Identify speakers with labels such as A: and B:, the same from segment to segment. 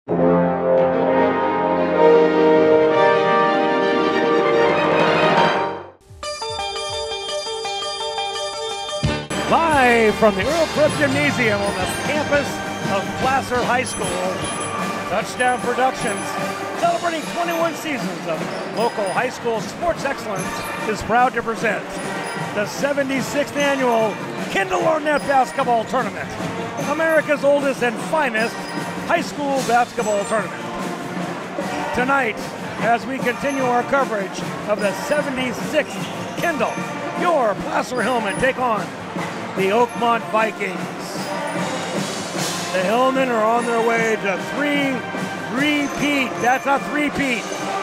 A: Live from the Earl Krupp Gymnasium on the campus of Placer High School, Touchdown Productions, celebrating 21 seasons of local high school sports excellence, is proud to present the 76th annual Kendall Arnett Basketball Tournament, America's oldest and finest high school basketball tournament. Tonight, as we continue our coverage of the 76th Kendall, your Placer Hillmen take on the Oakmont Vikings. The Hillmen are on their way to three-peat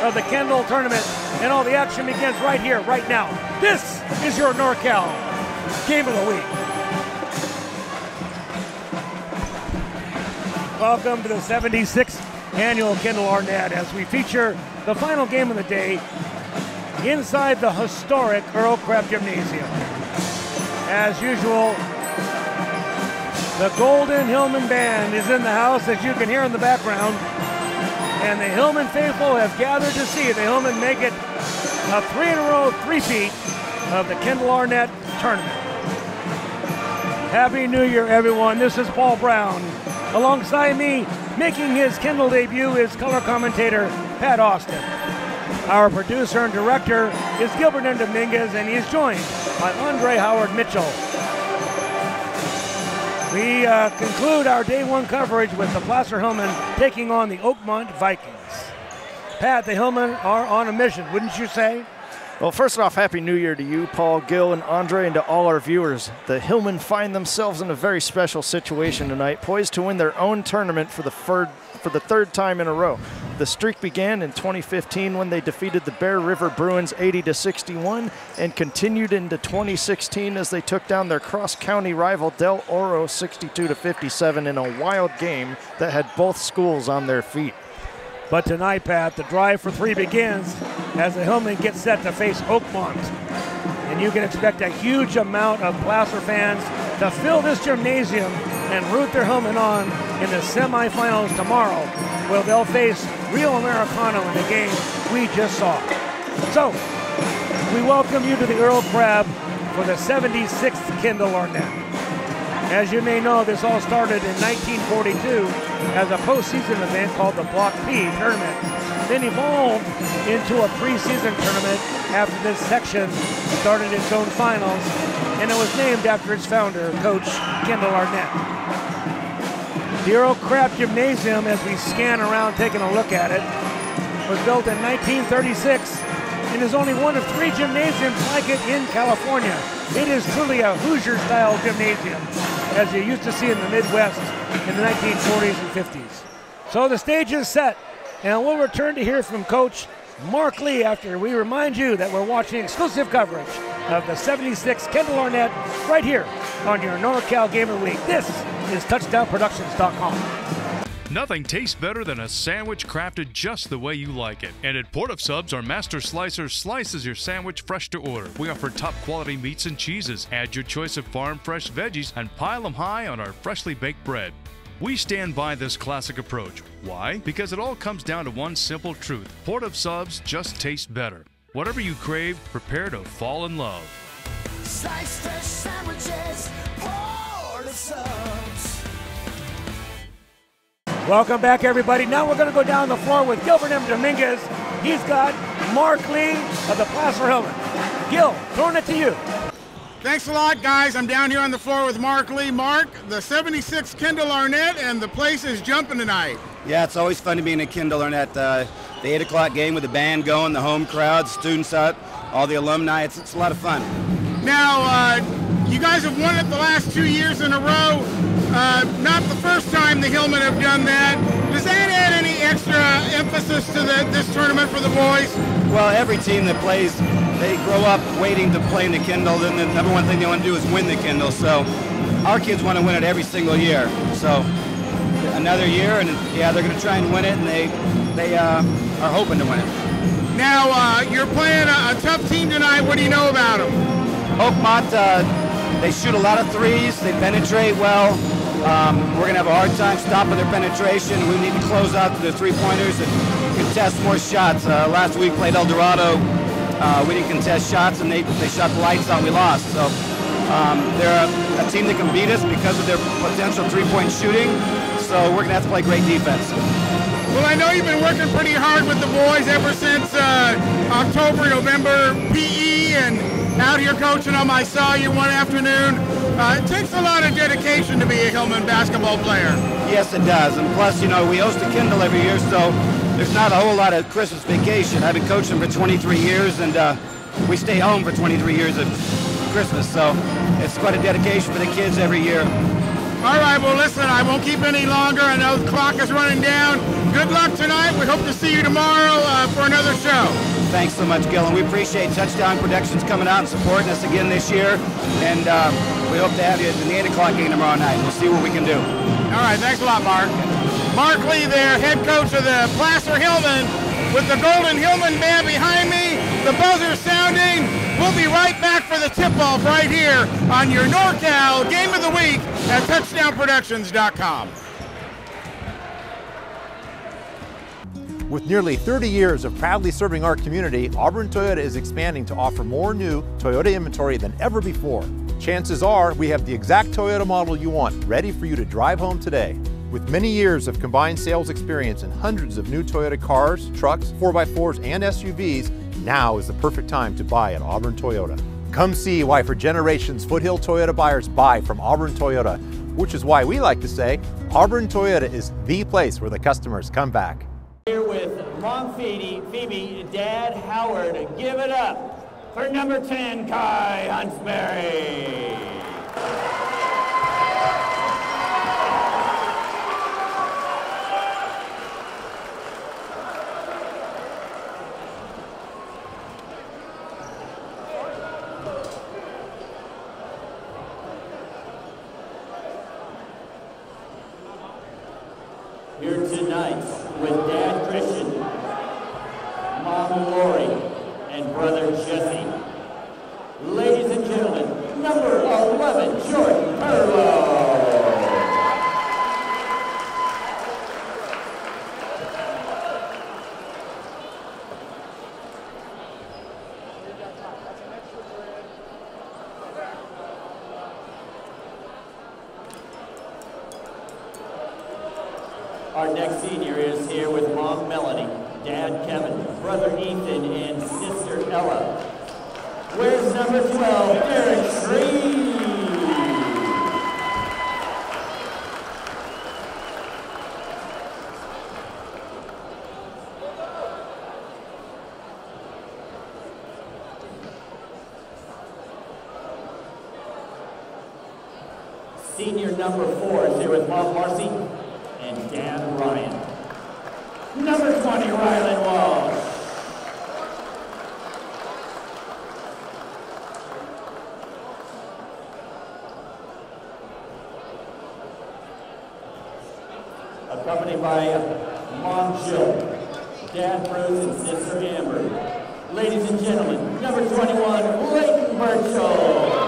A: of the Kendall tournament, and all the action begins right here, right now. This is your NorCal Game of the Week. Welcome to the 76th annual Kendall Arnett as we feature the final game of the day inside the historic Earl Krupp Gymnasium. As usual, the Golden Hillman Band is in the house, as you can hear in the background, and the Hillman faithful have gathered to see the Hillmen make it a three-in-a-row three-peat of the Kendall Arnett tournament. Happy New Year, everyone. This is Paul Brown. Alongside me, making his Kendall debut, is color commentator Pat Austin. Our producer and director is Gil Dominguez, and he is joined by Andre Howard Mitchell. We conclude our day one coverage with the Placer Hillmen taking on the Oakmont Vikings. Pat, the Hillmen are on a mission, wouldn't you say?
B: Well, first off, Happy New Year to you, Paul, Gil, and Andre, and to all our viewers. The Hillmen find themselves in a very special situation tonight, poised to win their own tournament for the third time in a row. The streak began in 2015 when they defeated the Bear River Bruins 80-61 and continued into 2016 as they took down their cross-county rival Del Oro 62-57 in a wild game that had both schools on their feet.
A: But tonight, Pat, the drive for three begins as the Hillmen get set to face Oakmont. And you can expect a huge amount of Placer fans to fill this gymnasium and root their Hillmen on in the semifinals tomorrow, where they'll face Real Americano in the game we just saw. So, we welcome you to the Earl Krupp for the 76th Kendall Arnett. As you may know, this all started in 1942 as a postseason event called the Block P tournament, then evolved into a preseason tournament after this section started its own finals, and it was named after its founder, Coach Kendall Arnett. The Earl Krupp Gymnasium, as we scan around taking a look at it, was built in 1936 and is only one of three gymnasiums like it in California. It is truly a Hoosier-style gymnasium, as you used to see in the Midwest in the 1940s and 50s. So the stage is set, and we'll return to hear from Coach Mark Lee after we remind you that we're watching exclusive coverage of the 76th Kendall Arnett right here on your NorCal Game of the Week. This is TouchdownProductions.com.
C: Nothing tastes better than a sandwich crafted just the way you like it. And at Port of Subs, our master slicer slices your sandwich fresh to order. We offer top quality meats and cheeses. Add your choice of farm fresh veggies and pile them high on our freshly baked bread. We stand by this classic approach. Why? Because it all comes down to one simple truth. Port of Subs just tastes better. Whatever you crave, prepare to fall in love.
D: Slice fresh sandwiches, Port of Subs.
A: Welcome back, everybody. Now we're going to go down the floor with Gil Dominguez. He's got Mark Lee of the Placer Hillmen. Gil, throwing it to you.
E: Thanks a lot, guys. I'm down here on the floor with Mark Lee. Mark, the 76th Kendall Arnett, and the place is jumping tonight.
F: Yeah, it's always fun to be in a Kendall Arnett. The 8 o'clock game with the band going, the home crowd, students out, all the alumni. It's a lot of fun.
E: Now, you guys have won it the last 2 years in a row. Not the first time the Hillmen have done that. Does that add any extra emphasis to this tournament for the boys?
F: Well, every team that plays, they grow up waiting to play in the Kendall, and the number one thing they want to do is win the Kendall. So our kids want to win it every single year. So another year, and yeah, they're going to try and win it, and they are hoping to win it.
E: Now, you're playing a tough team tonight. What do you know about them?
F: Oakmont, they shoot a lot of threes. They penetrate well. We're going to have a hard time stopping their penetration. We need to close out the three-pointers and contest more shots. Last week played El Dorado. We didn't contest shots, and they shot the lights out. We lost. So they're a team that can beat us because of their potential three-point shooting. So we're going to have to play great defense.
E: Well, I know you've been working pretty hard with the boys ever since October, November PE, and out here coaching them. I saw you one afternoon. It takes a lot of dedication to be a Hillman basketball player.
F: Yes, it does. And plus, you know, we host a Kendall every year, so there's not a whole lot of Christmas vacation. I've been coaching for 23 years, and we stay home for 23 years of Christmas. So it's quite a dedication for the kids every year.
E: All right, well, listen, I won't keep any longer. I know the clock is running down. Good luck tonight. We hope to see you tomorrow for another show.
F: Thanks so much, Gil, and we appreciate Touchdown Productions coming out and supporting us again this year. And we hope to have you at the 8 o'clock game tomorrow night. We'll see what we can do.
E: All right, thanks a lot, Mark. Mark Lee there, head coach of the Placer Hillmen, with the Golden Hillman band behind me, the buzzer sounding. We'll be right back for the tip-off right here on your NorCal Game of the Week at TouchdownProductions.com.
G: With nearly 30 years of proudly serving our community, Auburn Toyota is expanding to offer more new Toyota inventory than ever before. Chances are we have the exact Toyota model you want, ready for you to drive home today. With many years of combined sales experience and hundreds of new Toyota cars, trucks, 4x4s, and SUVs, now is the perfect time to buy at Auburn Toyota. Come see why for generations Foothill Toyota buyers buy from Auburn Toyota, which is why we like to say Auburn Toyota is the place where the customers come back.
H: Here with Mom Phoebe, Dad Howard. Give it up for number 10, Kai Huntsberry. Here tonight with Dad Christian, Mom Lori, and brother Jesse. Ladies and gentlemen, number 11, Jordan Perlow. Our next senior is here with Mom Melanie, Dad Kevin, brother Ethan, and sister Ella. Where's number 12, Derek Shreve? Senior number 4 is here with Mom Marcy and Dad Ryan. Number 20, Rylan Walsh. Accompanied by Mom Jill, Dad Bruce, and Sister Amber. Ladies and gentlemen, number 21, Leighton Birchall.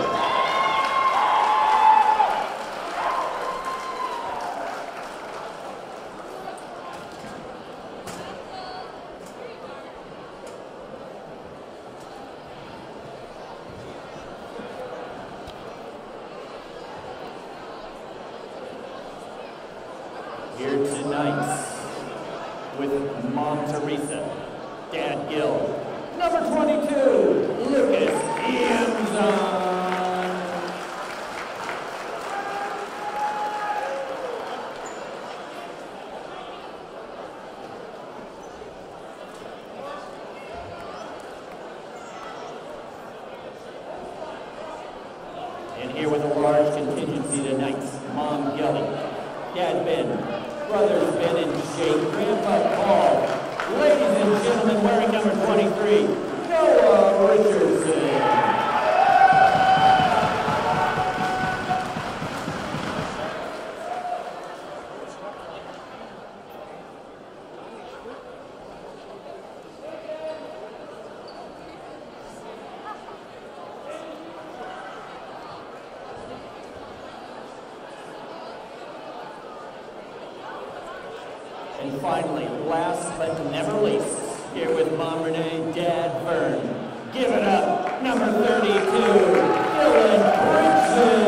H: Here tonight with Mom Teresa, Dad Gil, number 22, Lucas Iamzon. And here with a large contingency tonight, Mom Gelly, Dad Ben, brothers Ben and Jake, Grandpa Paul. Ladies and gentlemen, wearing number 23, Noah Richardson. finally, last but never least, here with Mom Renee, Dad Vern. Give it up, number 32, Dylan Bridges.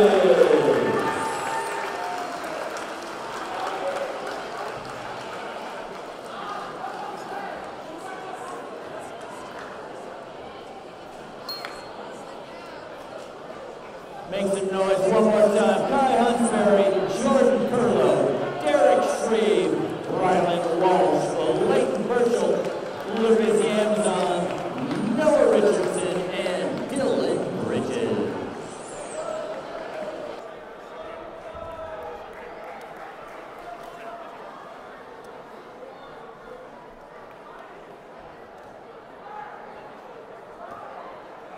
H: Make some noise one more time. Kai Hunsberry, Jordan Perlow, Derek Shreve, Rylan Walsh, Leighton Burchell, Lucas Amazon, Noah Richardson, and Dylan Bridges.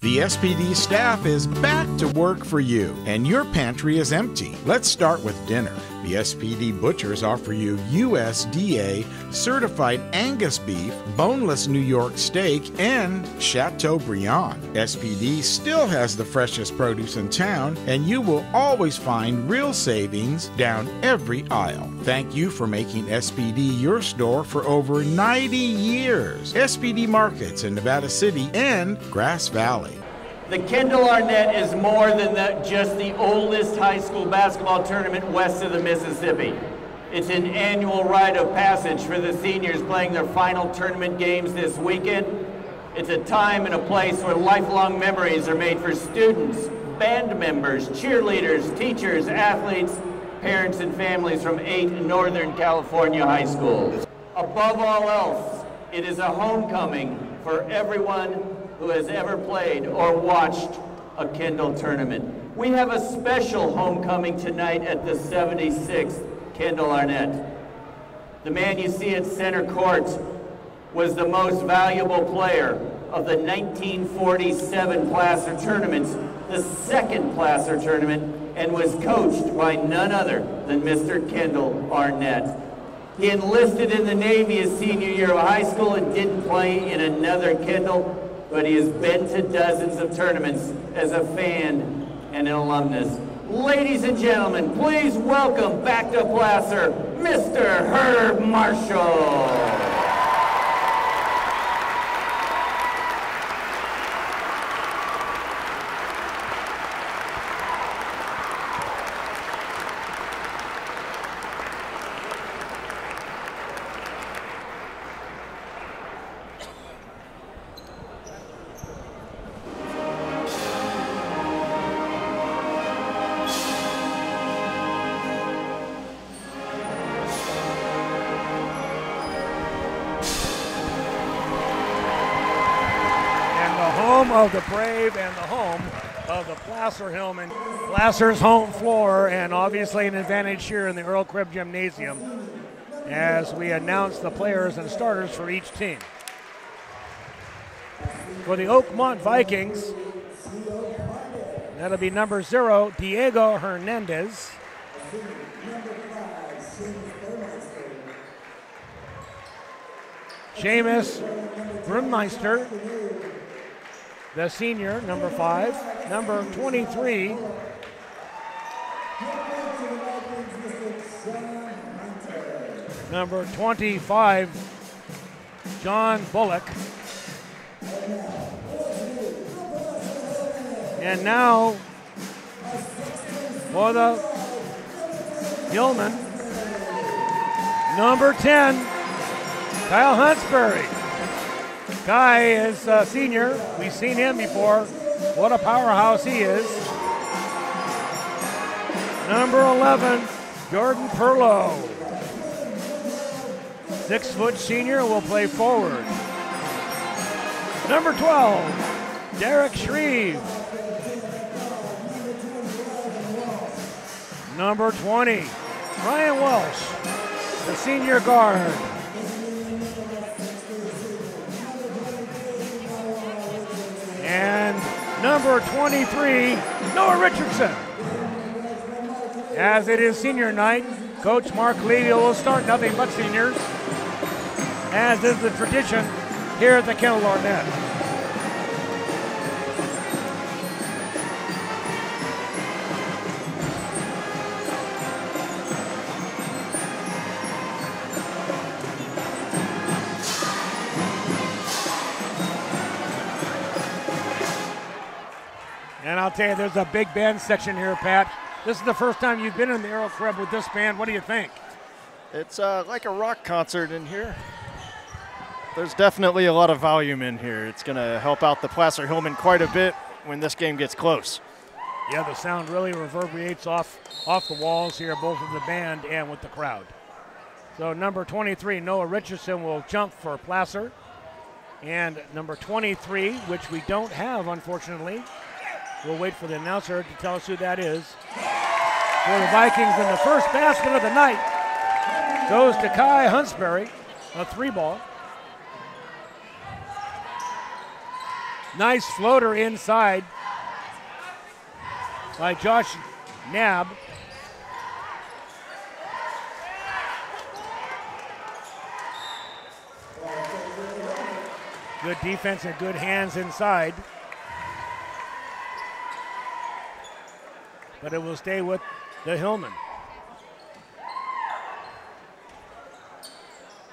I: The SPD staff is back to work for you, and your pantry is empty. Let's start with dinner. The SPD butchers offer you USDA certified Angus beef, boneless New York steak, and Chateaubriand. SPD still has the freshest produce in town, and you will always find real savings down every aisle. Thank you for making SPD your store for over 90 years. SPD Markets in Nevada City and Grass Valley.
H: The Kendall Arnett is more than just the oldest high school basketball tournament west of the Mississippi. It's an annual rite of passage for the seniors playing their final tournament games this weekend. It's a time and a place where lifelong memories are made for students, band members, cheerleaders, teachers, athletes, parents, and families from 8 Northern California high schools. Above all else, it is a homecoming for everyone who has ever played or watched a Kendall tournament. We have a special homecoming tonight at the 76th Kendall Arnett. The man you see at center court was the most valuable player of the 1947 Placer tournaments, the second Placer tournament, and was coached by none other than Mr. Kendall Arnett. He enlisted in the Navy his senior year of high school and didn't play in another Kendall, but he has been to dozens of tournaments as a fan and an alumnus. Ladies and gentlemen, please welcome back to Placer, Mr. Herb Marshall.
A: Of the brave and the home of the Placer Hillmen. Placer's home floor, and obviously an advantage here in the Earl Cribb Gymnasium as we announce the players and starters for each team. For the Oakmont Vikings, that'll be number 0, Diego Hernandez. Seamus Brunmeister, the senior, number 5. Number 23, number 25, John Bullock. And now for the Hillmen, number 10, Kyle Hunsberry. Kai is a senior. We've seen him before. What a powerhouse he is. Number 11, Jordan Perlow. 6-foot senior will play forward. Number 12, Derek Shreve. Number 20, Ryan Welsh, the senior guard. And number 23, Noah Richardson. As it is senior night, Coach Mark Levy will start nothing but seniors, as is the tradition here at the Kendall Arnett. I'll tell you, there's a big band section here, Pat. This is the first time you've been in the Aero Crib with this band. What do you think?
B: It's like a rock concert in here. There's definitely a lot of volume in here. It's going to help out the Placer Hillmen quite a bit when this game gets close.
A: Yeah, the sound really reverberates off the walls here, both with the band and with the crowd. So number 23, Noah Richardson, will jump for Placer. And number 23, which we don't have, unfortunately, we'll wait for the announcer to tell us who that is. For the Vikings, and the first basket of the night goes to Kai Hunsberry, a 3-ball. Nice floater inside by Josh Knabb. Good defense and good hands inside. But it will stay with the Hillmen.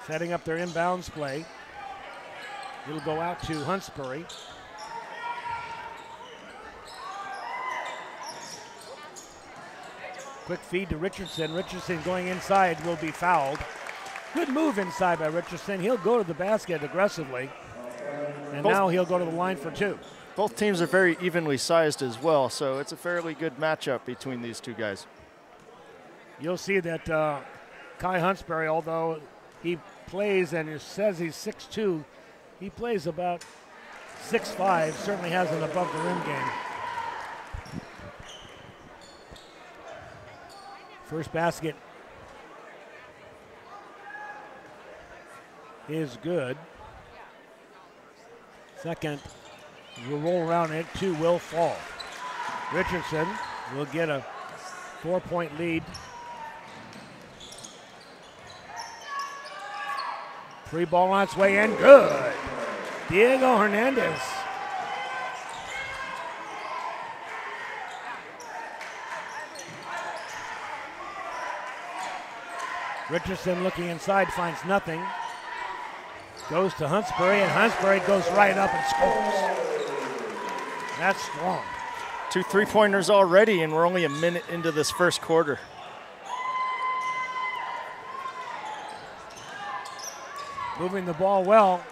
A: Setting up their inbounds play. It'll go out to Hunsberry. Quick feed to Richardson. Richardson going inside will be fouled. Good move inside by Richardson. He'll go to the basket aggressively. And now he'll go to the line for 2.
B: Both teams are very evenly sized as well, so it's a fairly good matchup between these two guys.
A: You'll see that Kai Hunsberry, although he plays and it says he's 6'2", he plays about 6'5", certainly has an above the rim game. First basket is good. Second will roll around and 2 will fall. Richardson will get a 4-point lead. 3-ball on its way in, good. Diego Hernandez. Richardson looking inside, finds nothing. Goes to Hunsberry, and Hunsberry goes right up and scores. That's strong.
B: 2 3-pointers already, and we're only a minute into this first quarter.
A: Moving the ball well.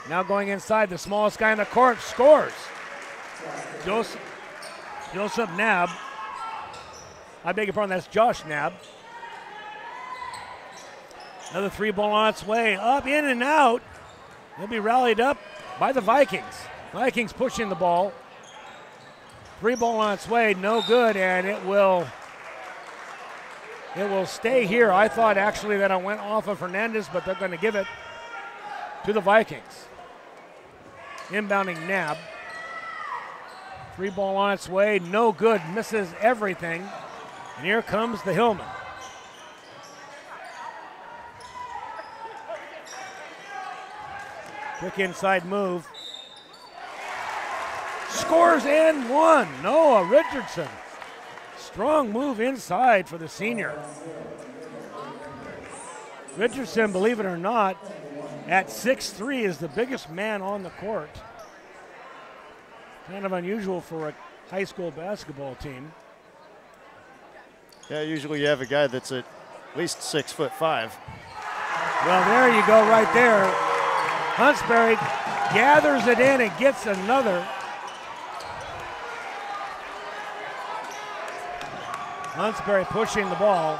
A: Now going inside, the smallest guy in the court scores. Joseph Knabb. I beg your pardon, that's Josh Knabb. Another 3-ball on its way, up, in, and out. They'll be rallied up by the Vikings. Vikings pushing the ball. 3-ball on its way, no good, and it will stay here. I thought actually that it went off of Hernandez, but they're going to give it to the Vikings. Inbounding Knabb. 3-ball on its way, no good, misses everything. And here comes the Hillmen. Quick inside move. Scores and 1. Noah Richardson. Strong move inside for the senior. Richardson, believe it or not, at 6'3", is the biggest man on the court. Kind of unusual for a high school basketball team.
B: Yeah, usually you have a guy that's at least 6'5".
A: Well, there you go right there. Hunsberry gathers it in and gets another. Hunsberry pushing the ball.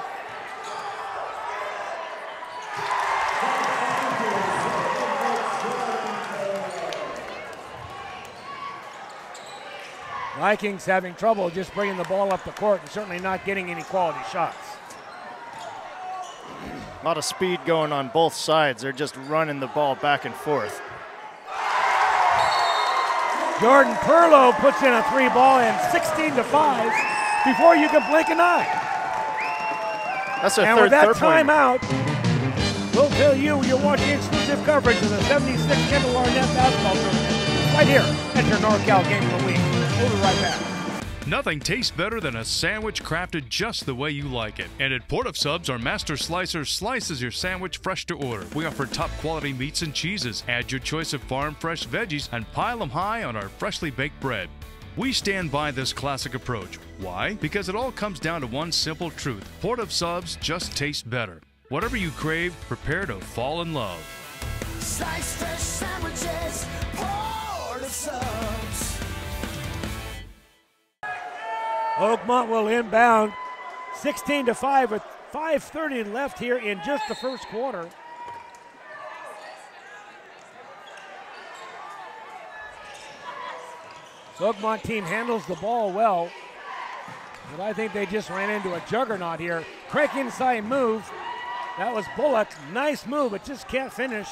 A: Vikings having trouble just bringing the ball up the court and certainly not getting any quality shots.
B: A lot of speed going on both sides. They're just running the ball back and forth.
A: Jordan Perlow puts in a 3-ball and 16-5 before you can blink an eye.
B: That's a
A: and with that
B: third
A: timeout, we'll tell you you're watching exclusive coverage of the 76 Kendall Arnett basketball tournament right here at your NorCal Game of the Week. We'll be right back.
C: Nothing tastes better than a sandwich crafted just the way you like it. And at Port of Subs, our master slicer slices your sandwich fresh to order. We offer top quality meats and cheeses. Add your choice of farm fresh veggies and pile them high on our freshly baked bread. We stand by this classic approach. Why? Because it all comes down to one simple truth. Port of subs just taste better. Whatever you crave, prepare to fall in love.
D: Sliced fish sandwiches, Port of Subs.
A: Oakmont will inbound 16-5 with 5:30 left here in just the first quarter. The Oakmont team handles the ball well, but I think they just ran into a juggernaut here. Crank inside move. That was Bullock. Nice move, but just can't finish.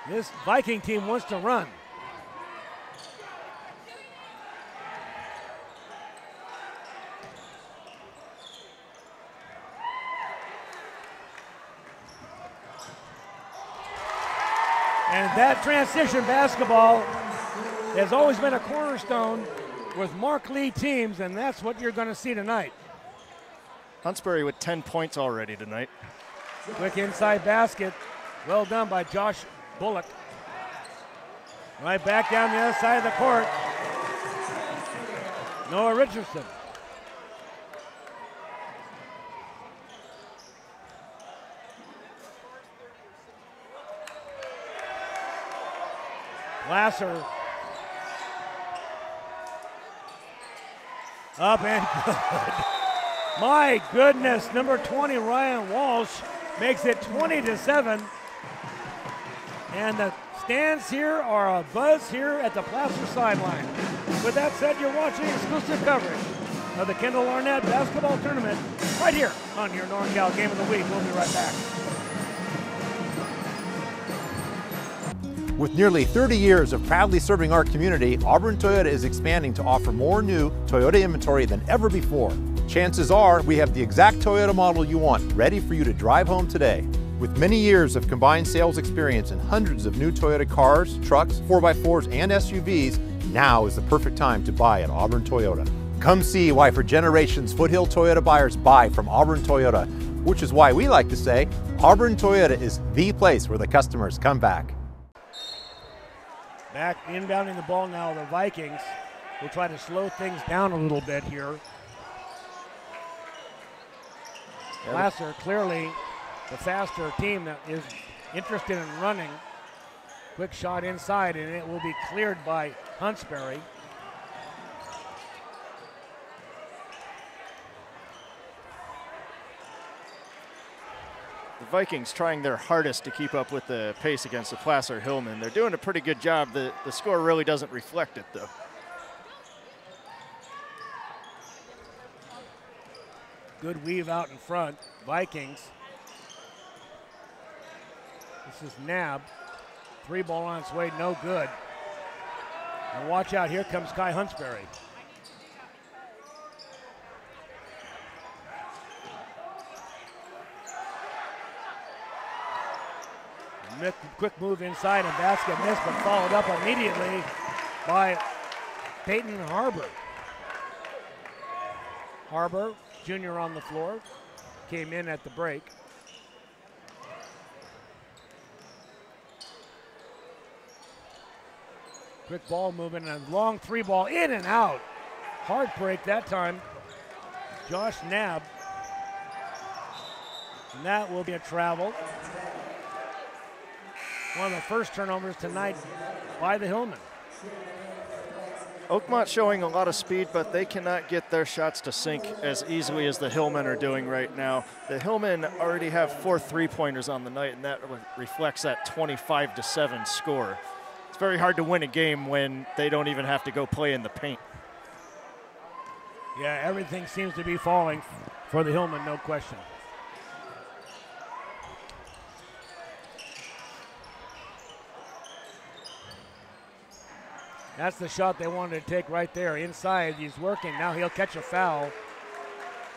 A: This Viking team wants to run. And that transition basketball has always been a cornerstone with Mark Lee teams, and that's what you're going to see tonight.
B: Huntsbury with 10 points already tonight.
A: Quick inside basket. Well done by Josh Bullock. Right back down the other side of the court. Noah Richardson. Placer. Up and good. My goodness, number 20, Ryan Walsh, makes it 20-7. And the stands here are abuzz here at the Placer sideline. With that said, you're watching exclusive coverage of the Kendall Arnett basketball tournament right here on your NorCal Game of the Week. We'll be right back.
G: With nearly 30 years of proudly serving our community, Auburn Toyota is expanding to offer more new Toyota inventory than ever before. Chances are we have the exact Toyota model you want, ready for you to drive home today. With many years of combined sales experience and hundreds of new Toyota cars, trucks, 4x4s, and SUVs, now is the perfect time to buy at Auburn Toyota. Come see why for generations Foothill Toyota buyers buy from Auburn Toyota, which is why we like to say Auburn Toyota is the place where the customers come back.
A: Back inbounding the ball now, the Vikings will try to slow things down a little bit here. Placer clearly the faster team that is interested in running. Quick shot inside, and it will be cleared by Huntsbury.
B: The Vikings trying their hardest to keep up with the pace against the Placer Hillmen. They're doing a pretty good job. The score really doesn't reflect it, though.
A: Good weave out in front, Vikings. This is Nab. Three ball on its way, no good. And watch out, here comes Kai Huntsbury. Quick move inside and basket missed, but followed up immediately by Peyton Harbor. Harbor, junior on the floor, came in at the break. Quick ball movement and a long three ball in and out. Hard break that time. Josh Nab. And that will be a travel. One of the first turnovers tonight by the Hillmen.
B: Oakmont showing a lot of speed, but they cannot get their shots to sink as easily as the Hillmen are doing right now. The Hillmen already have 4 3-pointers on the night, and that reflects that 25-7 score. It's very hard to win a game when they don't even have to go play in the paint.
A: Yeah, everything seems to be falling for the Hillmen, no question. That's the shot they wanted to take right there. Inside, he's working. Now he'll catch a foul.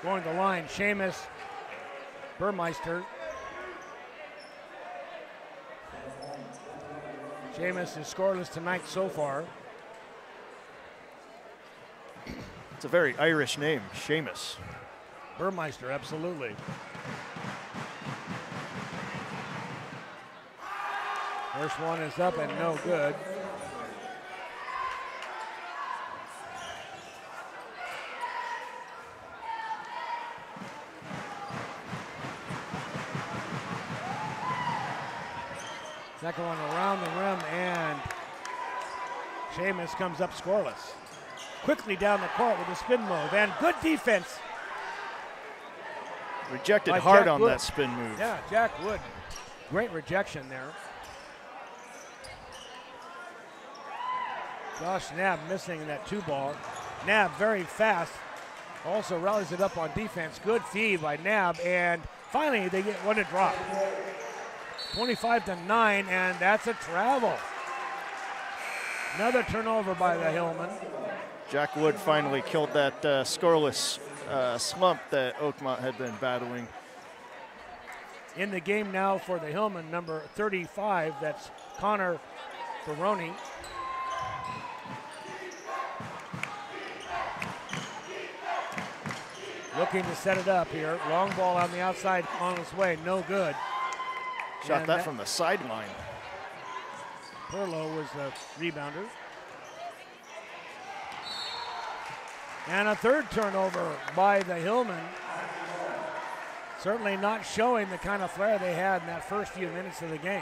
A: Going to the line, Seamus Burmeister. Seamus is scoreless tonight so far.
B: It's a very Irish name, Seamus.
A: Burmeister, absolutely. First one is up and no good. Second one around the rim, and Seamus comes up scoreless. Quickly down the court with a spin move, and good defense.
B: Rejected
A: by
B: hard
A: Jack
B: on
A: Wood.
B: that spin move.
A: Yeah, Jack Wood. Great rejection there. Josh Knapp missing that 2-ball. Knapp very fast. Also rallies it up on defense. Good feed by Knapp, and finally they get one to drop. 25-9, and that's a travel. Another turnover by the Hillmen.
B: Jack Wood finally killed that scoreless slump that Oakmont had been battling.
A: In the game now for the Hillmen, number 35, that's Connor Baroni. Looking to set it up here. Long ball on the outside on its way, no good.
B: Shot that from the sideline.
A: Perlow was the rebounder. And a third turnover by the Hillmen. Certainly not showing the kind of flair they had in that first few minutes of the game.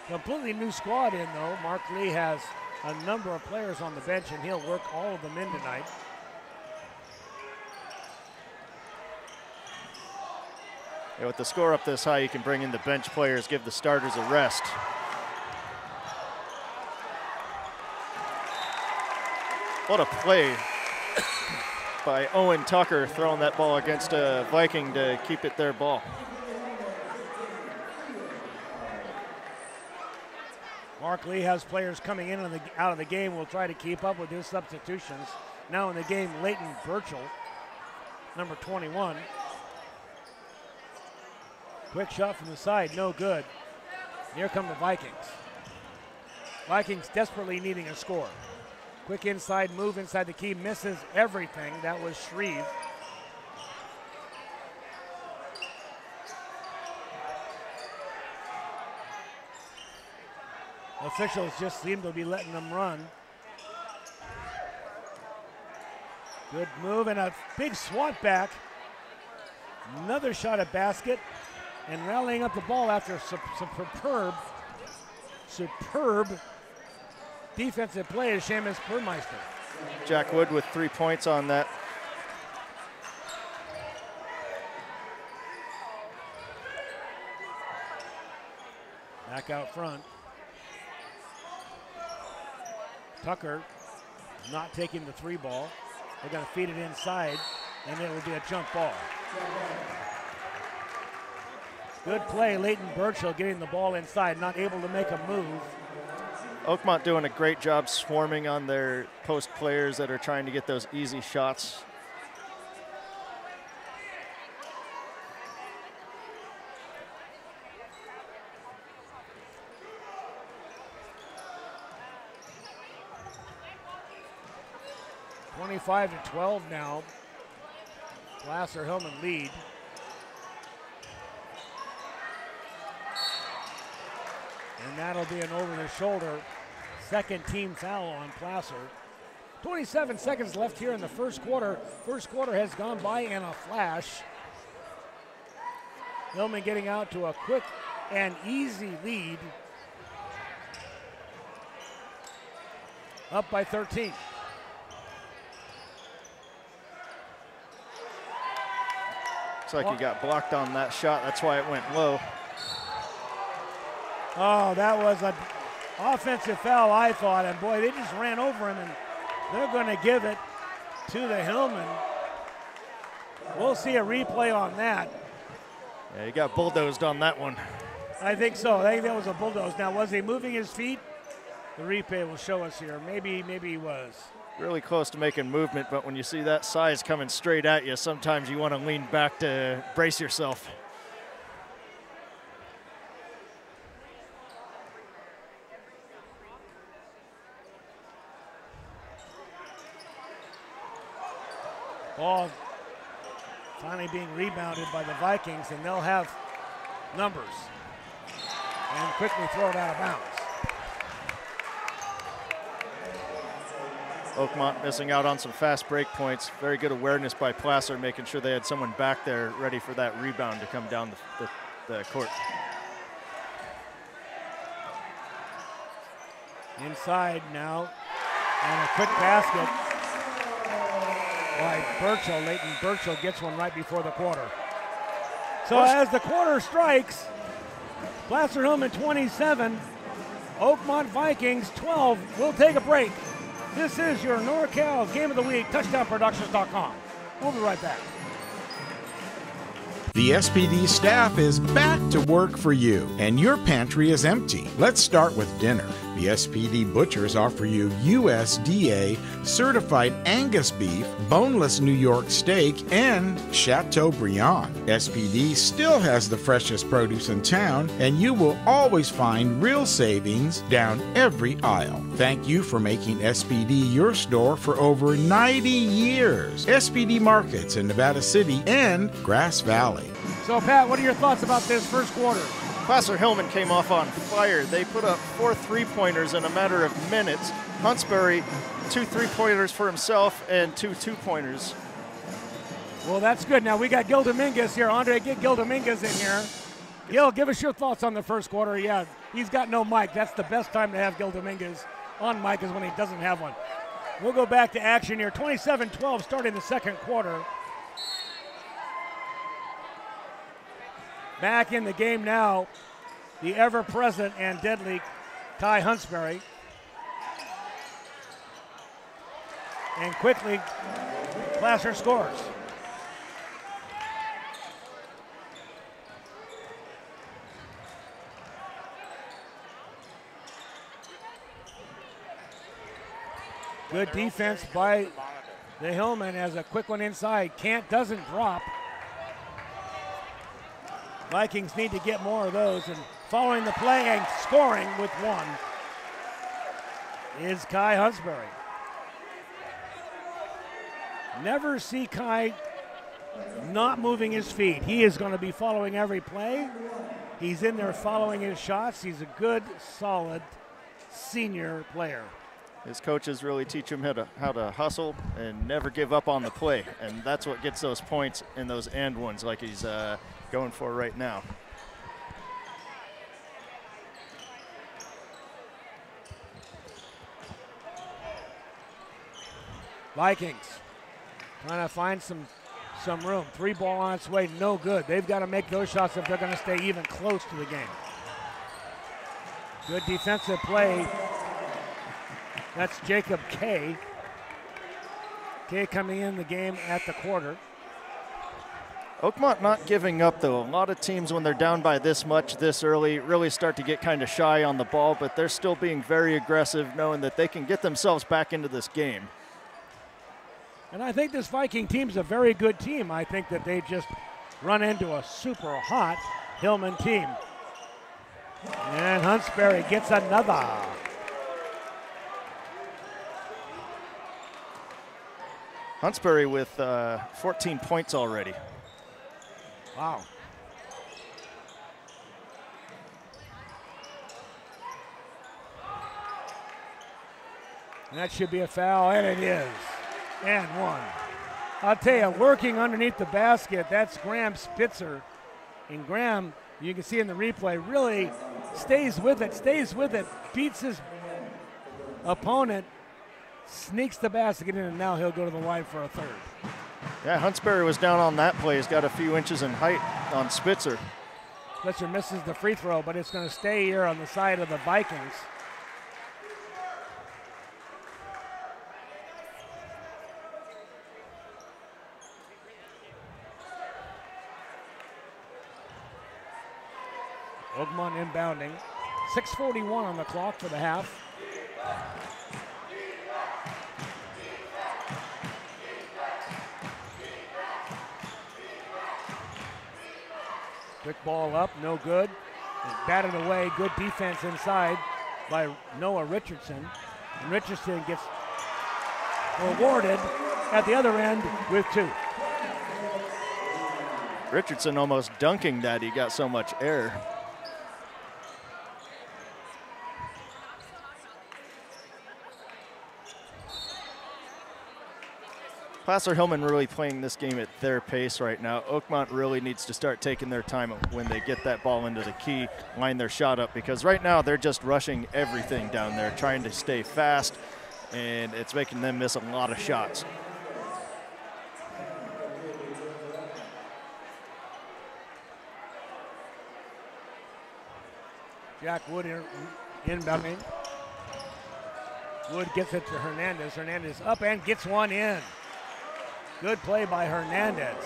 A: Completely new squad in though. Mark Lee has a number of players on the bench and he'll work all of them in tonight.
B: Yeah, with the score up this high, you can bring in the bench players, give the starters a rest. What a play by Owen Tucker throwing that ball against a Viking to keep it their ball.
A: Mark Lee has players coming in and out of the game. We'll try to keep up with his substitutions. Now in the game, Leighton Burchell, number 21. Quick shot from the side, no good. Here come the Vikings. Vikings desperately needing a score. Quick inside move inside the key, misses everything. That was Shreve. Officials just seem to be letting them run. Good move and a big swat back. Another shot at basket. And rallying up the ball after some superb defensive play is Seamus Burmeister.
B: Jack Wood with 3 points on that.
A: Back out front. Tucker not taking the 3-ball. They're going to feed it inside, and it will be a jump ball. Good play, Leighton Burchell getting the ball inside, not able to make a move.
B: Oakmont doing a great job swarming on their post players that are trying to get those easy shots.
A: (25-12) now. Placer Hillmen lead. And that'll be an over-the-shoulder second team foul on Placer. 27 seconds left here in the first quarter. First quarter has gone by in a flash. Hillman getting out to a quick and easy lead. Up by 13.
B: Looks like he got blocked on that shot. That's why it went low.
A: Oh, that was an offensive foul, I thought. And boy, they just ran over him, and they're going to give it to the Hillmen. We'll see a replay on that.
B: Yeah, he got bulldozed on that one.
A: I think so. I think that was a bulldoze. Now, was he moving his feet? The replay will show us here. Maybe he was.
B: Really close to making movement, but when you see that size coming straight at you, sometimes you want to lean back to brace yourself.
A: Ball finally being rebounded by the Vikings, and they'll have numbers and quickly throw it out of bounds.
B: Oakmont missing out on some fast break points. Very good awareness by Placer, making sure they had someone back there ready for that rebound to come down the court.
A: Inside now, and a quick basket by Burchell. Leighton Burchell gets one right before the quarter. So as the quarter strikes, Placer Hillmen 27, Oakmont Vikings 12. We'll take a break. This is your NorCal Game of the Week, touchdownproductions.com. We'll be right back.
I: The SPD staff is back to work for you, and your pantry is empty. Let's start with dinner. The SPD butchers offer you USDA certified Angus beef, boneless New York steak, and Chateaubriand. SPD still has the freshest produce in town, and you will always find real savings down every aisle. Thank you for making SPD your store for over 90 years. SPD Markets in Nevada City and Grass Valley.
A: So, Pat, what are your thoughts about this first quarter?
B: Placer Hillmen came off on fire. They put up 4 3-pointers in a matter of minutes. Huntsbury, 2 3-pointers for himself and 2 2-pointers.
A: Well, that's good. Now we got Gil Dominguez here. Andre, get Gil Dominguez in here. Gil, give us your thoughts on the first quarter. Yeah, he's got no mic. That's the best time to have Gil Dominguez on mic is when he doesn't have one. We'll go back to action here. 27-12 starting the second quarter. Back in the game now, the ever-present and deadly Ty Huntsbury. And quickly, Placer scores. Good defense by the Hillmen as a quick one inside. Kant doesn't drop. Vikings need to get more of those, and following the play and scoring with one is Kai Huntsbury. Never see Kai not moving his feet. He is going to be following every play. He's in there following his shots. He's a good, solid senior player.
B: His coaches really teach him how to hustle and never give up on the play, and that's what gets those points in those and ones like he's going for right now.
A: Vikings trying to find some room. 3 ball on its way, no good. They've got to make those shots if they're going to stay even close to the game. Good defensive play. That's Jacob Kay. Kay coming in the game at the quarter.
B: Oakmont not giving up, though. A lot of teams, when they're down by this much this early, really start to get kind of shy on the ball, but they're still being very aggressive, knowing that they can get themselves back into this game.
A: And I think this Viking team's a very good team. I think that they just run into a super hot Hillman team. And Huntsbury gets another.
B: Huntsbury with 14 points already.
A: Wow. And that should be a foul, and it is. And one. I'll tell you, working underneath the basket, that's Graham Spitzer. And Graham, you can see in the replay, really stays with it, beats his opponent, sneaks the basket in, and now he'll go to the line for a third.
B: Yeah, Huntsbury was down on that play. He's got a few inches in height on Spitzer.
A: Spitzer misses the free throw, but it's going to stay here on the side of the Vikings. Oakmont inbounding. 6:41 on the clock for the half. Quick ball up, no good. Batted away, good defense inside by Noah Richardson. And Richardson gets rewarded at the other end with 2.
B: Richardson almost dunking that. He got so much air. Placer Hillmen really playing this game at their pace right now. Oakmont really needs to start taking their time when they get that ball into the key, line their shot up, because right now they're just rushing everything down there, trying to stay fast, and it's making them miss a lot of shots.
A: Jack Wood inbounding. Wood gets it to Hernandez. Hernandez up and gets one in. Good play by Hernandez.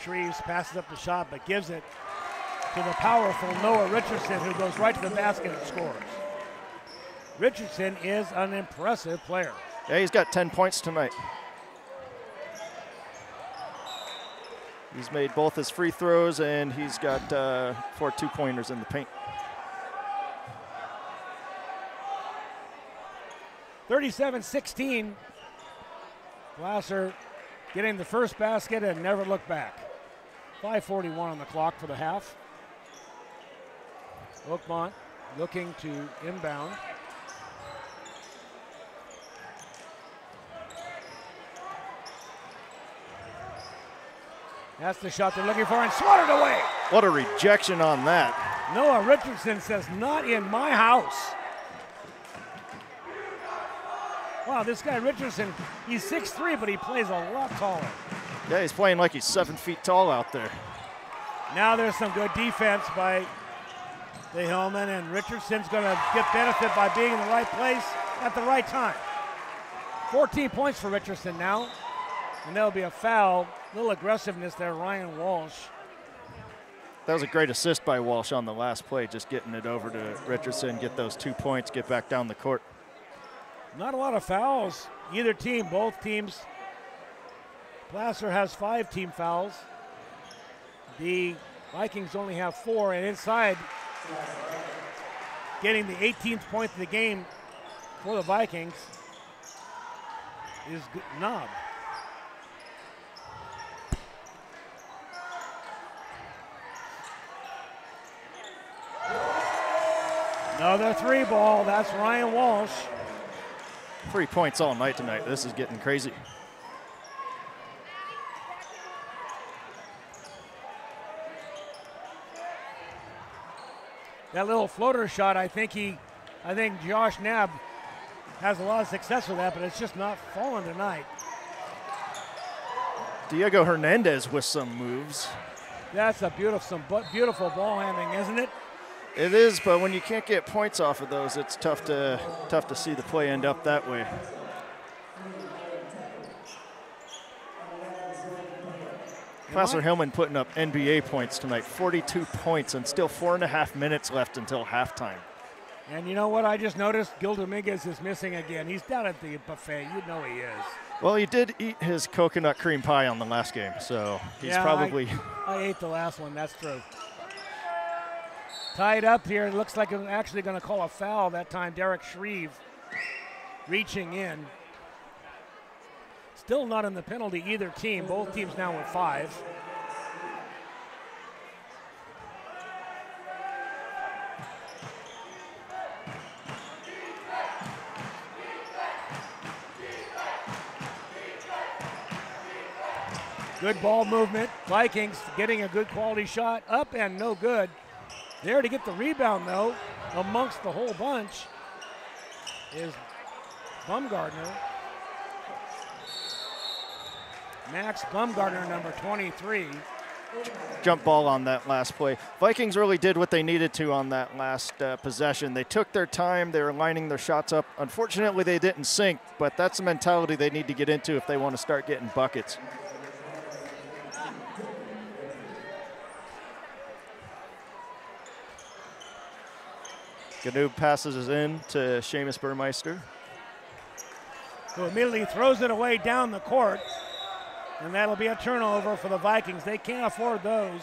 A: Shreves passes up the shot but gives it to the powerful Noah Richardson, who goes right to the basket and scores. Richardson is an impressive player.
B: Yeah, he's got 10 points tonight. He's made both his free throws, and he's got 4 two-pointers in the paint.
A: 37-16. Placer getting the first basket and never looked back. 5:41 on the clock for the half. Oakmont looking to inbound. That's the shot they're looking for and swatted away.
B: What a rejection on that.
A: Noah Richardson says, "Not in my house." Wow, this guy Richardson, he's 6'3", but he plays a lot taller.
B: Yeah, he's playing like he's 7 feet tall out there.
A: Now there's some good defense by the Hillmen, and Richardson's going to get benefit by being in the right place at the right time. 14 points for Richardson now, and there'll be a foul. A little aggressiveness there, Ryan Walsh.
B: That was a great assist by Walsh on the last play, just getting it over to Richardson, get those 2 points, get back down the court.
A: Not a lot of fouls. Either team, both teams. Placer has 5 team fouls. The Vikings only have 4, and inside, getting the 18th point of the game for the Vikings is Knob. Another 3 ball. That's Ryan Walsh.
B: 3 points all night tonight. This is getting crazy.
A: That little floater shot, I think Josh Knabb has a lot of success with that, but it's just not falling tonight.
B: Diego Hernandez with some moves.
A: That's a beautiful ball handling, isn't it?
B: It is, but when you can't get points off of those, it's tough to see the play end up that way. Placer Hillmen putting up NBA points tonight, 42 points, and still 4.5 minutes left until halftime.
A: And you know what I just noticed? Gil Dominguez is missing again. He's down at the buffet. You know he is.
B: Well, he did eat his coconut cream pie on the last game, so he's probably...
A: I ate the last one, that's true. Tied up here. It looks like I'm actually going to call a foul that time. Derek Shreve reaching in. Still not in the penalty either team. Both teams now with 5. Good ball movement. Vikings getting a good quality shot. Up and no good. There to get the rebound, though, amongst the whole bunch is Bumgardner. Max Bumgardner, number 23.
B: Jump ball on that last play. Vikings really did what they needed to on that last possession. They took their time. They were lining their shots up. Unfortunately, they didn't sink, but that's the mentality they need to get into if they want to start getting buckets. Ganoob passes it in to Seamus Burmeister.
A: Who immediately throws it away down the court. And that'll be a turnover for the Vikings. They can't afford those.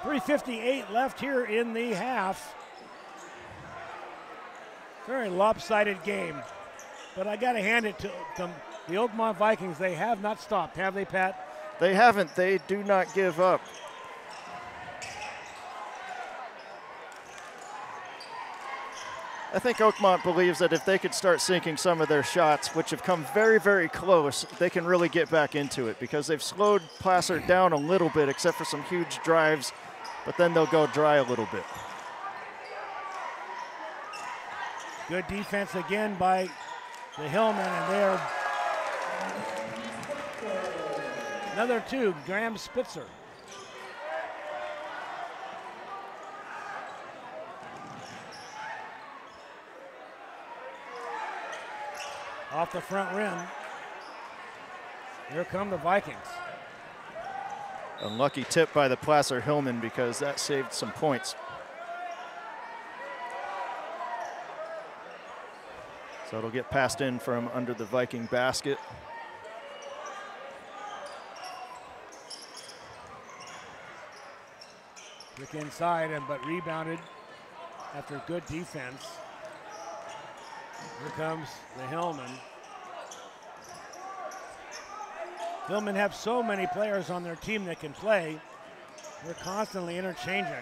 A: 3:58 left here in the half. Very lopsided game. But I got to hand it to them. The Oakmont Vikings, they have not stopped, have they, Pat?
B: They haven't. They do not give up. I think Oakmont believes that if they could start sinking some of their shots, which have come very, very close, they can really get back into it because they've slowed Placer down a little bit, except for some huge drives, but then they'll go dry a little bit.
A: Good defense again by the Hillmen, and there. Another two, Graham Spitzer. Off the front rim. Here come the Vikings.
B: Unlucky tip by the Placer Hillmen because that saved some points. So it'll get passed in from under the Viking basket.
A: Quick inside, but rebounded after good defense. Here comes the Hillmen. Hillmen have so many players on their team that can play. They're constantly interchanging.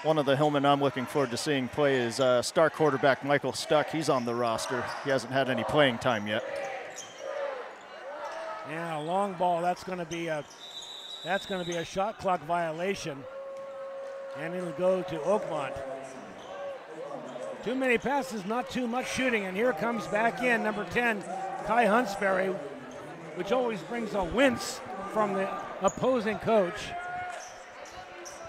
B: One of the Hillmen I'm looking forward to seeing play is star quarterback Michael Stuck. He's on the roster. He hasn't had any playing time yet.
A: Yeah, a long ball. That's going to be a shot clock violation, and it'll go to Oakmont. Too many passes, not too much shooting, and here comes back in number 10, Kai Huntsberry, which always brings a wince from the opposing coach.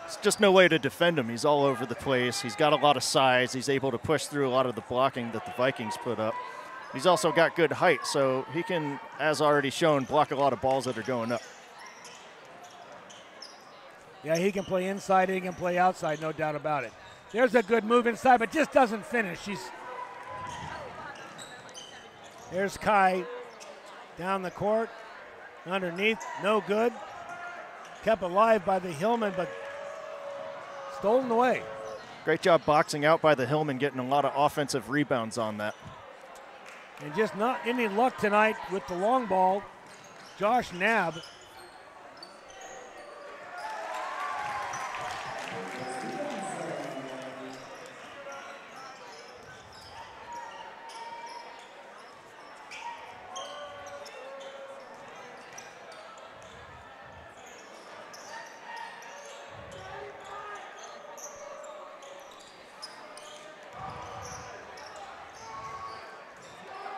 B: It's just no way to defend him. He's all over the place. He's got a lot of size. He's able to push through a lot of the blocking that the Vikings put up. He's also got good height, so he can, as already shown, block a lot of balls that are going up.
A: Yeah, he can play inside, he can play outside, no doubt about it. There's a good move inside, but just doesn't finish. There's Kai down the court, underneath, no good. Kept alive by the Hillmen, but stolen away.
B: Great job boxing out by the Hillmen, getting a lot of offensive rebounds on that.
A: And just not any luck tonight with the long ball. Josh Knabb.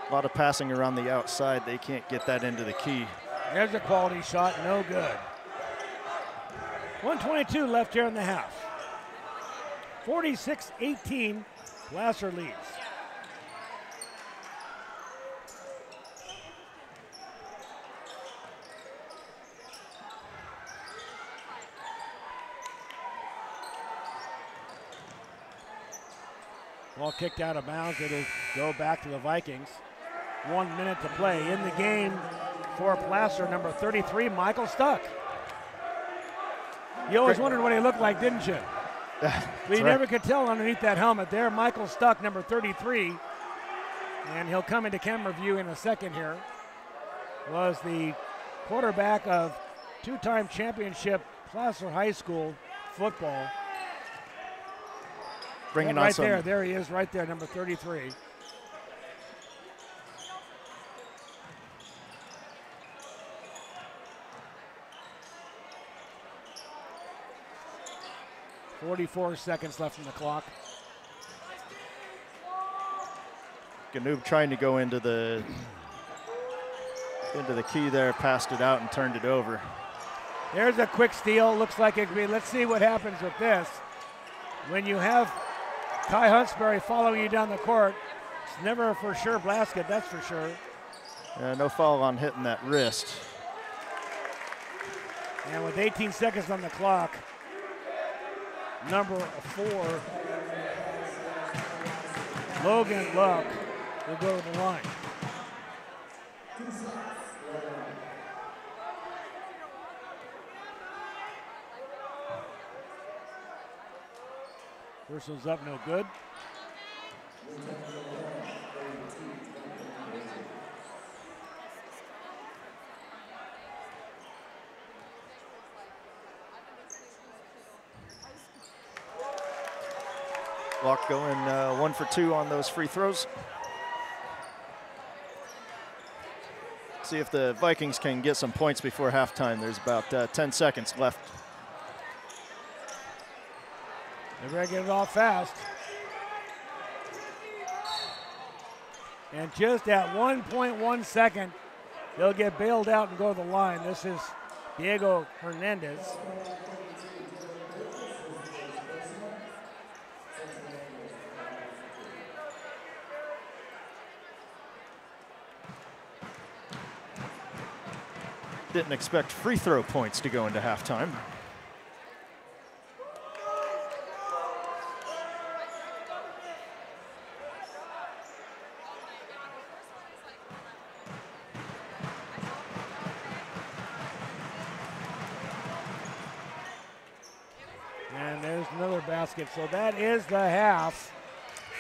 B: A lot of passing around the outside. They can't get that into the key.
A: There's a quality shot, no good. 1:22 left here in the half. 46-18, Placer leads. Ball kicked out of bounds. It'll go back to the Vikings. 1 minute to play in the game for Placer, number 33, Michael Stuck. You always wondered what he looked like, didn't you? We never could tell underneath that helmet there. Michael Stuck, number 33, and he'll come into camera view in a second here, was the quarterback of two-time championship Placer High School football.
B: Bringing
A: right there, there he is right there, number 33. .44 seconds left in the clock.
B: Ganoob trying to go into the key there, passed it out and turned it over.
A: There's a quick steal. Looks like it could be. Let's see what happens with this. When you have Kai Huntsberry following you down the court, it's never a for sure basket, that's for sure.
B: No foul on hitting that wrist.
A: And with 18 seconds on the clock, number 4, Logan Luck, will go to the line. First one's up, no good.
B: Clock going 1 for 2 on those free throws. See if the Vikings can get some points before halftime. There's about 10 seconds left.
A: They better get it off fast. And just at 1.1 second, they'll get bailed out and go to the line. This is Diego Hernandez.
B: Didn't expect free throw points to go into halftime.
A: And there's another basket. So that is the half.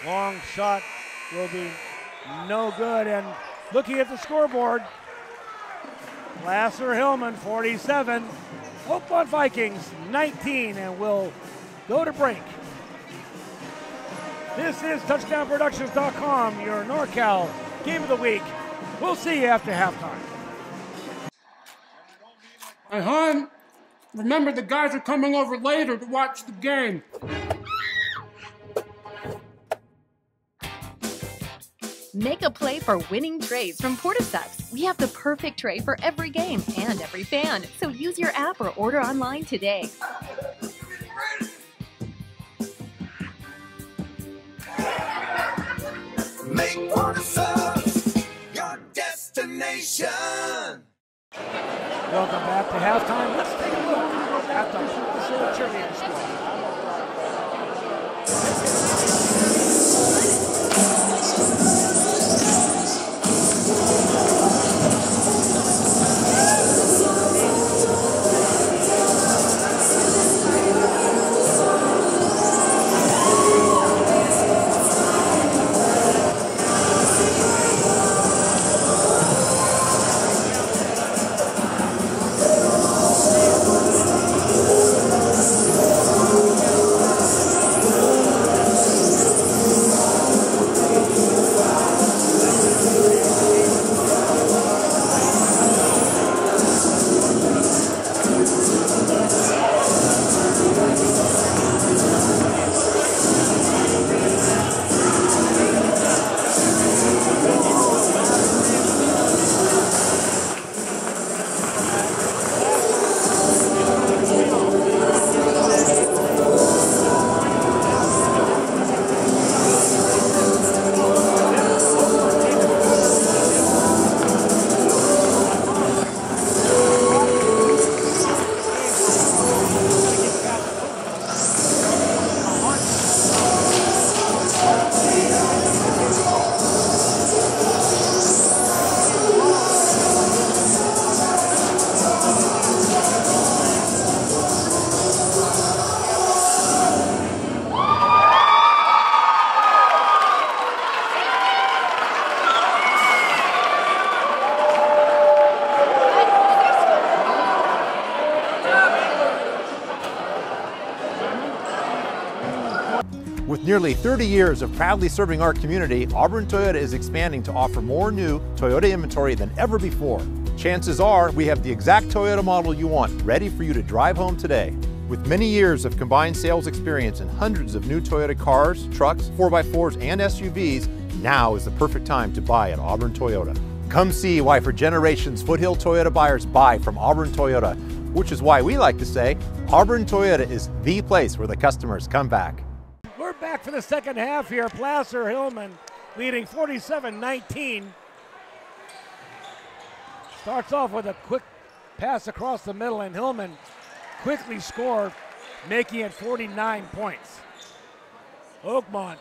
A: Long shot will be no good. And looking at the scoreboard, Placer Hillmen 47, Oakmont Vikings 19, and we'll go to break. This is TouchdownProductions.com, your NorCal Game of the Week. We'll see you after halftime.
E: Hey, hon, remember the guys are coming over later to watch the game.
J: Make a play for winning trays from Portasubs. We have the perfect tray for every game and every fan. So use your app or order online today.
D: Make Portasubs your destination.
A: Welcome back to halftime. Let's take a look at the Placer cheerleading squad.
G: With nearly 30 years of proudly serving our community, Auburn Toyota is expanding to offer more new Toyota inventory than ever before. Chances are we have the exact Toyota model you want, ready for you to drive home today. With many years of combined sales experience and hundreds of new Toyota cars, trucks, 4x4s, and SUVs, now is the perfect time to buy at Auburn Toyota. Come see why for generations Foothill Toyota buyers buy from Auburn Toyota, which is why we like to say Auburn Toyota is the place where the customers come back.
A: We're back for the second half here. Placer Hillmen leading 47-19. Starts off with a quick pass across the middle, and Hillmen quickly score, making it 49 points. Oakmont,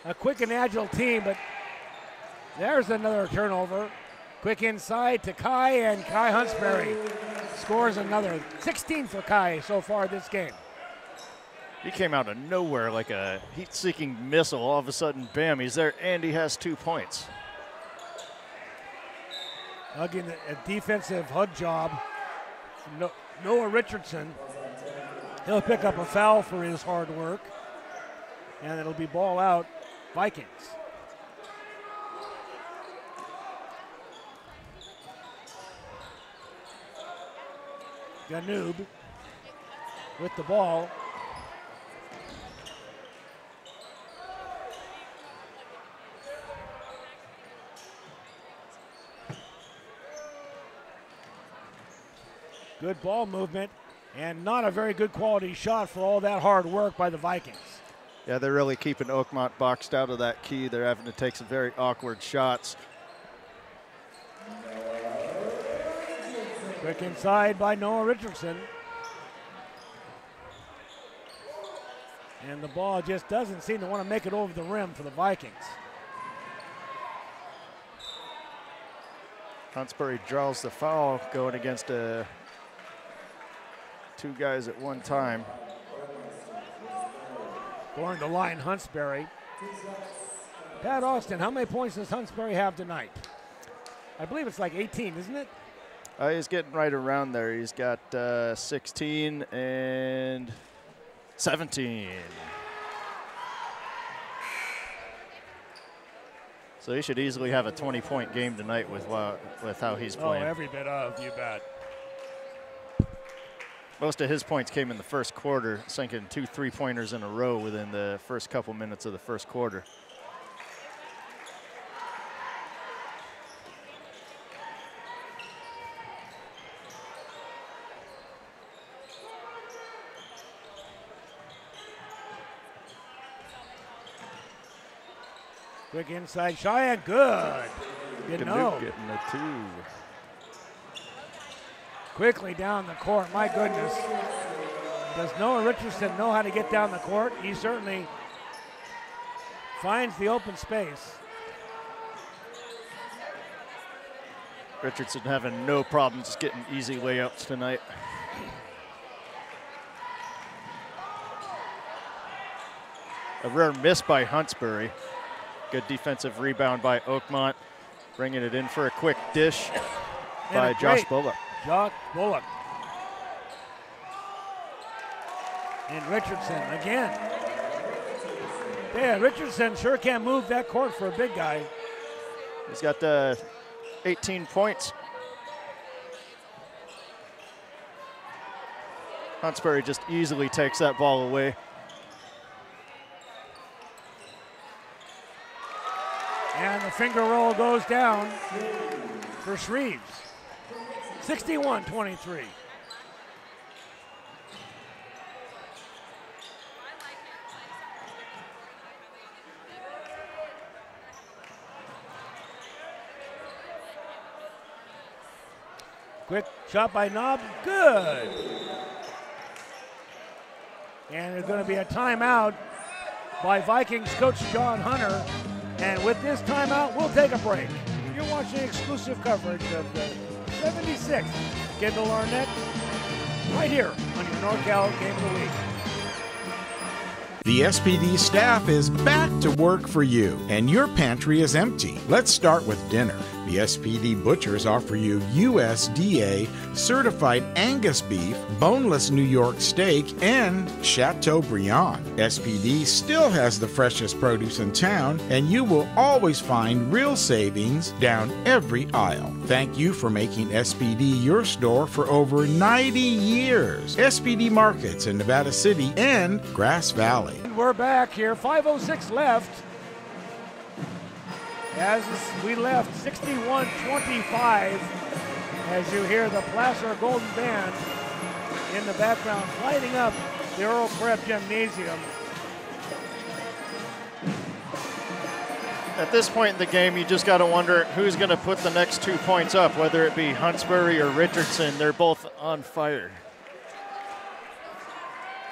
A: a quick and agile team, but there's another turnover. Quick inside to Kai, and Kai Huntsberry scores another. 16 for Kai so far this game.
B: He came out of nowhere like a heat-seeking missile. All of a sudden, bam, he's there, and he has 2 points.
A: Hugging a defensive hug job. Noah Richardson. He'll pick up a foul for his hard work. And it'll be ball out, Vikings. Ganoob with the ball. Good ball movement and not a very good quality shot for all that hard work by the Vikings.
B: Yeah, they're really keeping Oakmont boxed out of that key. They're having to take some very awkward shots.
A: Quick inside by Noah Richardson. And the ball just doesn't seem to want to make it over the rim for the Vikings.
B: Huntsbury draws the foul going against 2 guys at one time.
A: Going to line Huntsbury. Pat Austin, how many points does Huntsbury have tonight? I believe it's like 18, isn't it?
B: He's getting right around there. He's got 16 and 17. So he should easily have a 20-point game tonight with how he's playing.
A: Oh, every bit of, you bet.
B: Most of his points came in the first quarter, sinking 2 3-pointers in a row within the first couple minutes of the first quarter.
A: Quick inside Cheyenne, good. Getting
B: the 2.
A: Quickly down the court, my goodness. Does Noah Richardson know how to get down the court? He certainly finds the open space.
B: Richardson having no problems getting easy layups tonight. A rare miss by Huntsbury. Good defensive rebound by Oakmont. Bringing it in for a quick dish by Josh Bullock.
A: Josh Bullock. And Richardson again. Yeah, Richardson sure can move that court for a big guy.
B: He's got 18 points. Huntsbury just easily takes that ball away.
A: And the finger roll goes down for Shreves. 61-23. Quick shot by Knob, good. And there's going to be a timeout by Vikings coach John Hunter. And with this timeout, we'll take a break. You're watching exclusive coverage of the 76th Kendall Arnett right here on your NorCal Game of the Week.
I: The SPD staff is back to work for you, and your pantry is empty. Let's start with dinner. The SPD butchers offer you USDA certified Angus beef, boneless New York steak, and Chateaubriand. SPD still has the freshest produce in town, and you will always find real savings down every aisle. Thank you for making SPD your store for over 90 years. SPD Markets in Nevada City and Grass Valley.
A: And we're back here, 5:06 left. As we left 61-25, as you hear the Placer Golden Band in the background lighting up the Earl Prep Gymnasium.
B: At this point in the game, you just got to wonder who's going to put the next 2 points up, whether it be Huntsbury or Richardson. They're both on fire.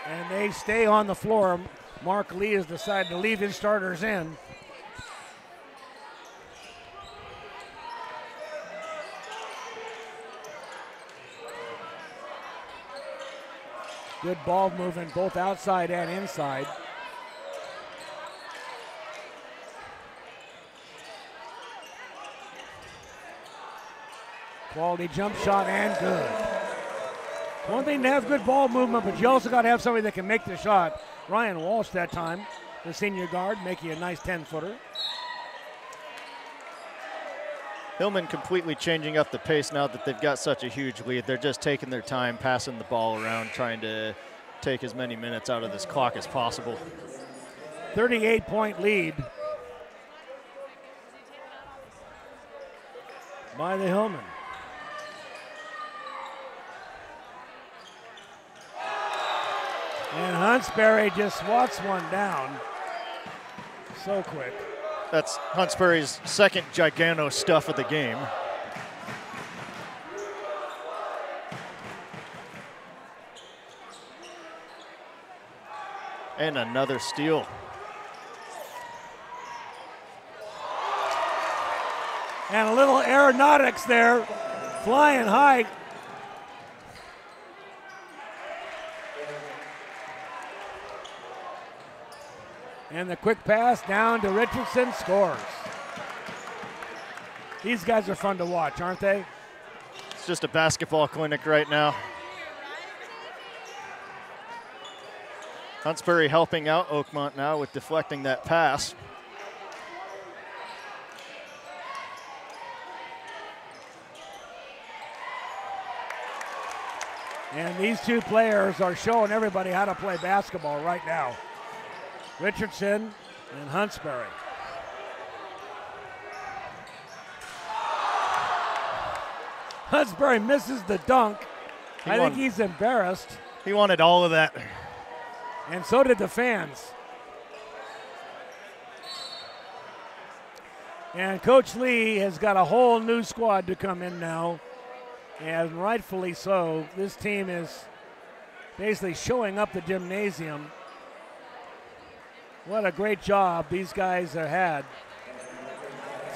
A: And they stay on the floor. Mark Lee has decided to leave his starters in. Good ball movement both outside and inside. Quality jump shot and good. One thing to have good ball movement, but you also got to have somebody that can make the shot. Ryan Walsh that time, the senior guard, making a nice 10-footer.
B: Hillman completely changing up the pace now that they've got such a huge lead. They're just taking their time, passing the ball around, trying to take as many minutes out of this clock as possible.
A: 38-point lead by the Hillmen. And Huntsberry just swats one down so quick.
B: That's Huntsberry's second gigano stuff of the game. And another steal.
A: And a little aeronautics there, flying high. And the quick pass down to Richardson, scores. These guys are fun to watch, aren't they?
B: It's just a basketball clinic right now. Huntsberry helping out Oakmont now with deflecting that pass.
A: And these two players are showing everybody how to play basketball right now. Richardson and Huntsberry. Huntsberry misses the dunk. I think he's embarrassed.
B: He wanted all of that.
A: And so did the fans. And Coach Lee has got a whole new squad to come in now. And rightfully so. This team is basically showing up the gymnasium. What a great job these guys have had.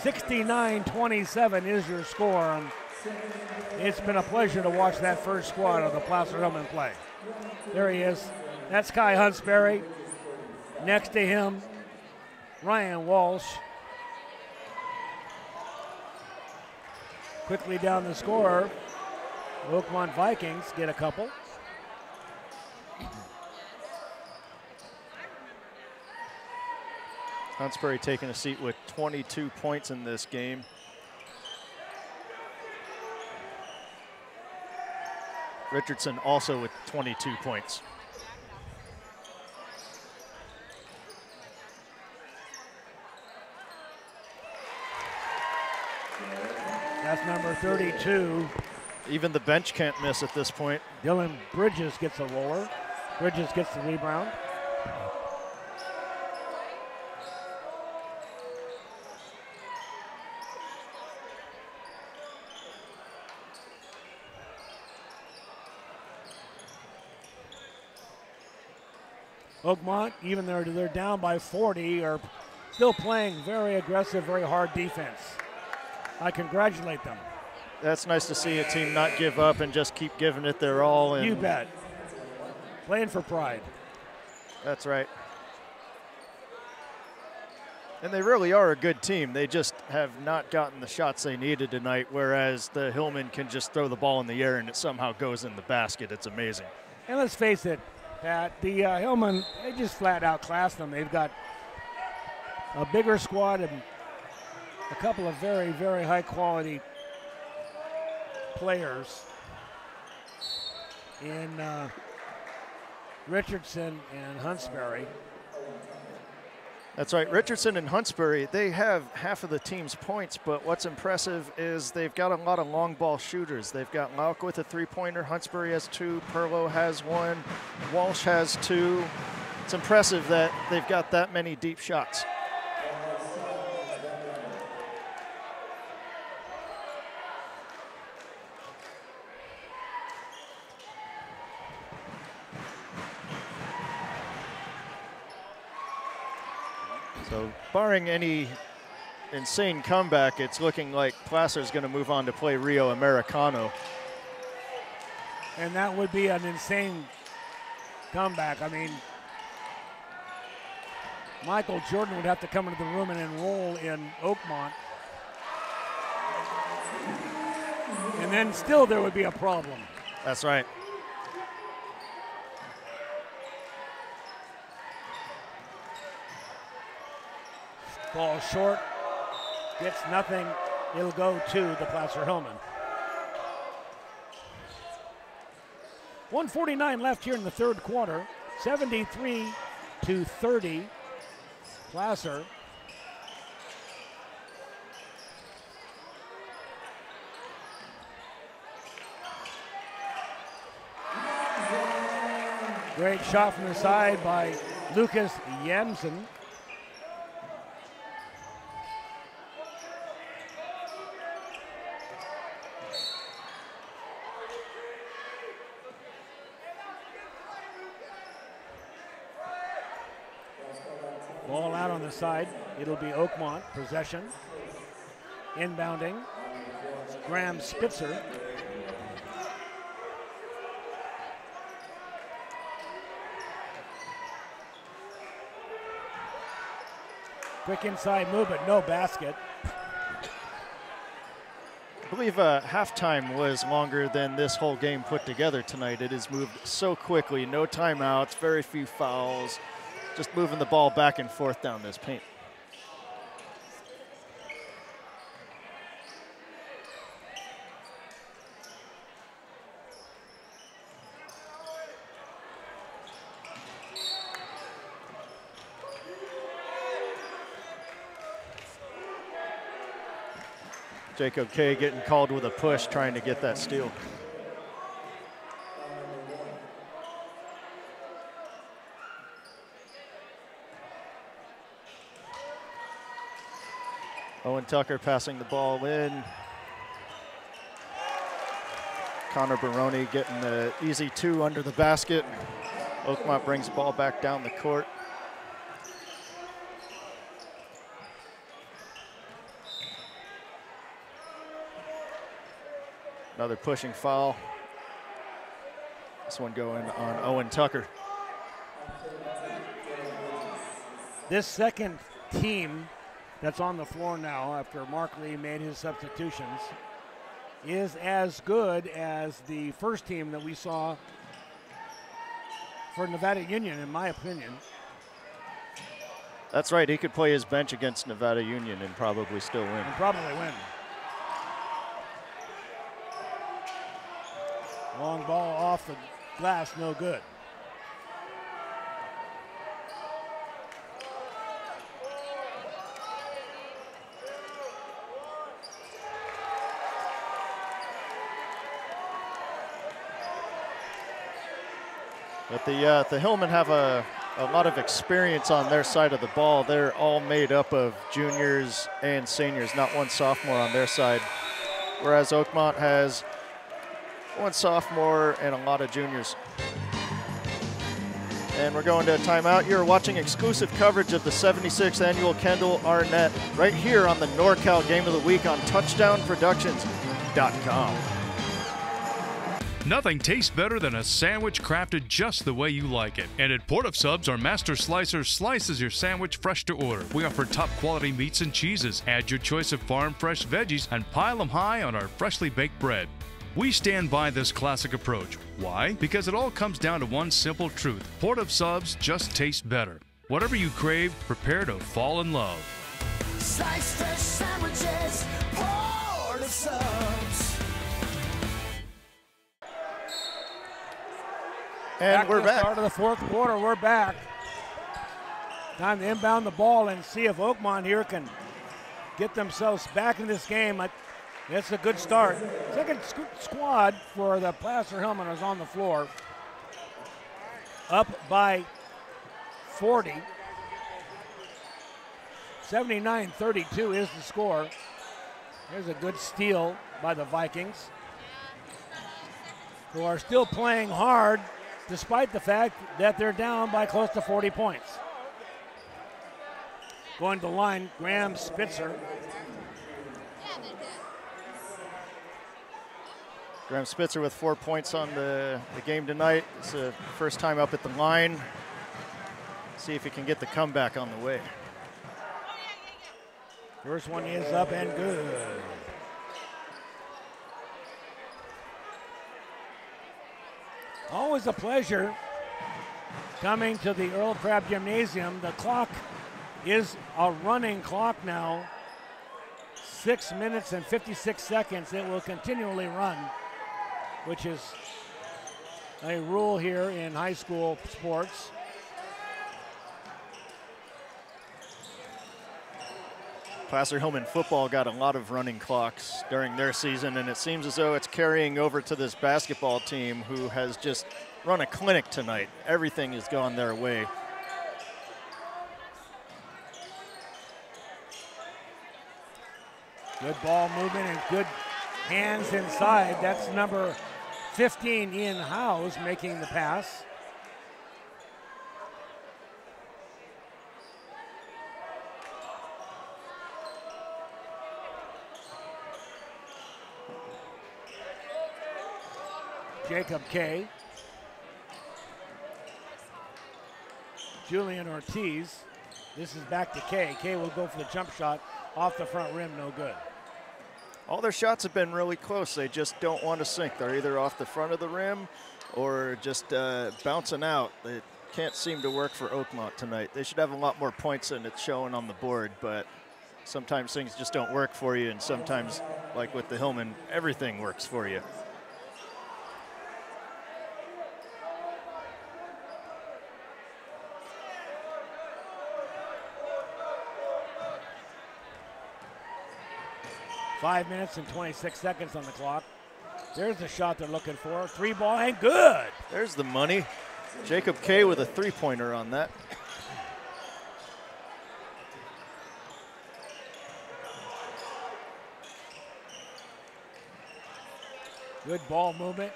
A: 69-27 is your score. And it's been a pleasure to watch that first squad of the Placer Hillmen play. There he is. That's Kai Huntsberry. Next to him, Ryan Walsh. Quickly down the score, Oakmont Vikings get a couple.
B: Huntsberry taking a seat with 22 points in this game. Richardson also with 22 points.
A: That's number 32.
B: Even the bench can't miss at this point.
A: Dylan Bridges gets a roller. Bridges gets the rebound. Oakmont, even though they're down by 40, are still playing very aggressive, very hard defense. I congratulate them.
B: That's nice to see a team not give up and just keep giving it their all. And
A: you bet. Playing for pride.
B: That's right. And they really are a good team. They just have not gotten the shots they needed tonight, whereas the Hillmen can just throw the ball in the air and it somehow goes in the basket. It's amazing.
A: And let's face it, Pat, the Hillmen, they just flat out classed them. They've got a bigger squad and a couple of very, very high quality players in Richardson and Huntsberry.
B: That's right, Richardson and Huntsberry, they have half of the team's points, but what's impressive is they've got a lot of long ball shooters. They've got Lauk with a three-pointer, Huntsberry has 2, Perlow has 1, Walsh has 2. It's impressive that they've got that many deep shots. So barring any insane comeback, it's looking like Placer's going to move on to play Rio Americano.
A: And that would be an insane comeback. I mean, Michael Jordan would have to come into the room and enroll in Oakmont. And then still there would be a problem.
B: That's right.
A: Ball short, gets nothing. It'll go to the Placer Hillmen. 1:49 left here in the third quarter. 73-30. Placer. Great shot from the side by Lucas Jensen. Ball out on the side. It'll be Oakmont possession. Inbounding. Graham Spitzer. Quick inside move, but no basket.
B: I believe halftime was longer than this whole game put together tonight. It has moved so quickly. No timeouts, very few fouls. Just moving the ball back and forth down this paint. Jacob Kay getting called with a push, trying to get that steal. Owen Tucker passing the ball in. Connor Baroni getting the easy two under the basket. Oakmont brings the ball back down the court. Another pushing foul. This one going on Owen Tucker.
A: This second team that's on the floor now after Mark Lee made his substitutions is as good as the first team that we saw for Nevada Union, in my opinion.
B: That's right. He could play his bench against Nevada Union and probably still win.
A: And probably win. Long ball off the glass, no good.
B: But the Hillmen have a lot of experience on their side of the ball. They're all made up of juniors and seniors, not one sophomore on their side. Whereas Oakmont has one sophomore and a lot of juniors. And we're going to a timeout. You're watching exclusive coverage of the 76th annual Kendall Arnett right here on the NorCal Game of the Week on touchdownproductions.com.
C: Nothing tastes better than a sandwich crafted just the way you like it. And at Port of Subs, our Master Slicer slices your sandwich fresh to order. We offer top quality meats and cheeses. Add your choice of farm fresh veggies and pile them high on our freshly baked bread. We stand by this classic approach. Why? Because it all comes down to one simple truth. Port of Subs just tastes better. Whatever you crave, prepare to fall in love.
D: Slice fresh sandwiches, Port of Subs.
B: And we're back.
A: Start of the fourth quarter, we're back. Time to inbound the ball and see if Oakmont here can get themselves back in this game. It's a good start. Second squad for the Placer Hillmen is on the floor. Up by 40. 79-32 is the score. There's a good steal by the Vikings, who are still playing hard despite the fact that they're down by close to 40 points. Going to the line, Graham Spitzer.
B: Graham Spitzer with 4 points on the game tonight. It's the first time up at the line. See if he can get the comeback on the way.
A: First one is up and good. Always a pleasure coming to the Earl Crabb Gymnasium. The clock is a running clock now. 6 minutes and 56 seconds. It will continually run, which is a rule here in high school sports.
B: Placer Hillmen football got a lot of running clocks during their season, and it seems as though it's carrying over to this basketball team who has just run a clinic tonight. Everything has gone their way.
A: Good ball movement and good hands inside. That's number 15, Ian Howes, making the pass. Jacob Kay. Julian Ortiz. This is back to Kay. Kay will go for the jump shot off the front rim, no good.
B: All their shots have been really close. They just don't want to sink. They're either off the front of the rim or just bouncing out. It can't seem to work for Oakmont tonight. They should have a lot more points than it's showing on the board, but sometimes things just don't work for you, and sometimes, like with the Hillmen, everything works for you.
A: Five minutes and 26 seconds on the clock. There's the shot they're looking for. Three ball and good.
B: There's the money. Jacob Kay with a three-pointer on that.
A: Good ball movement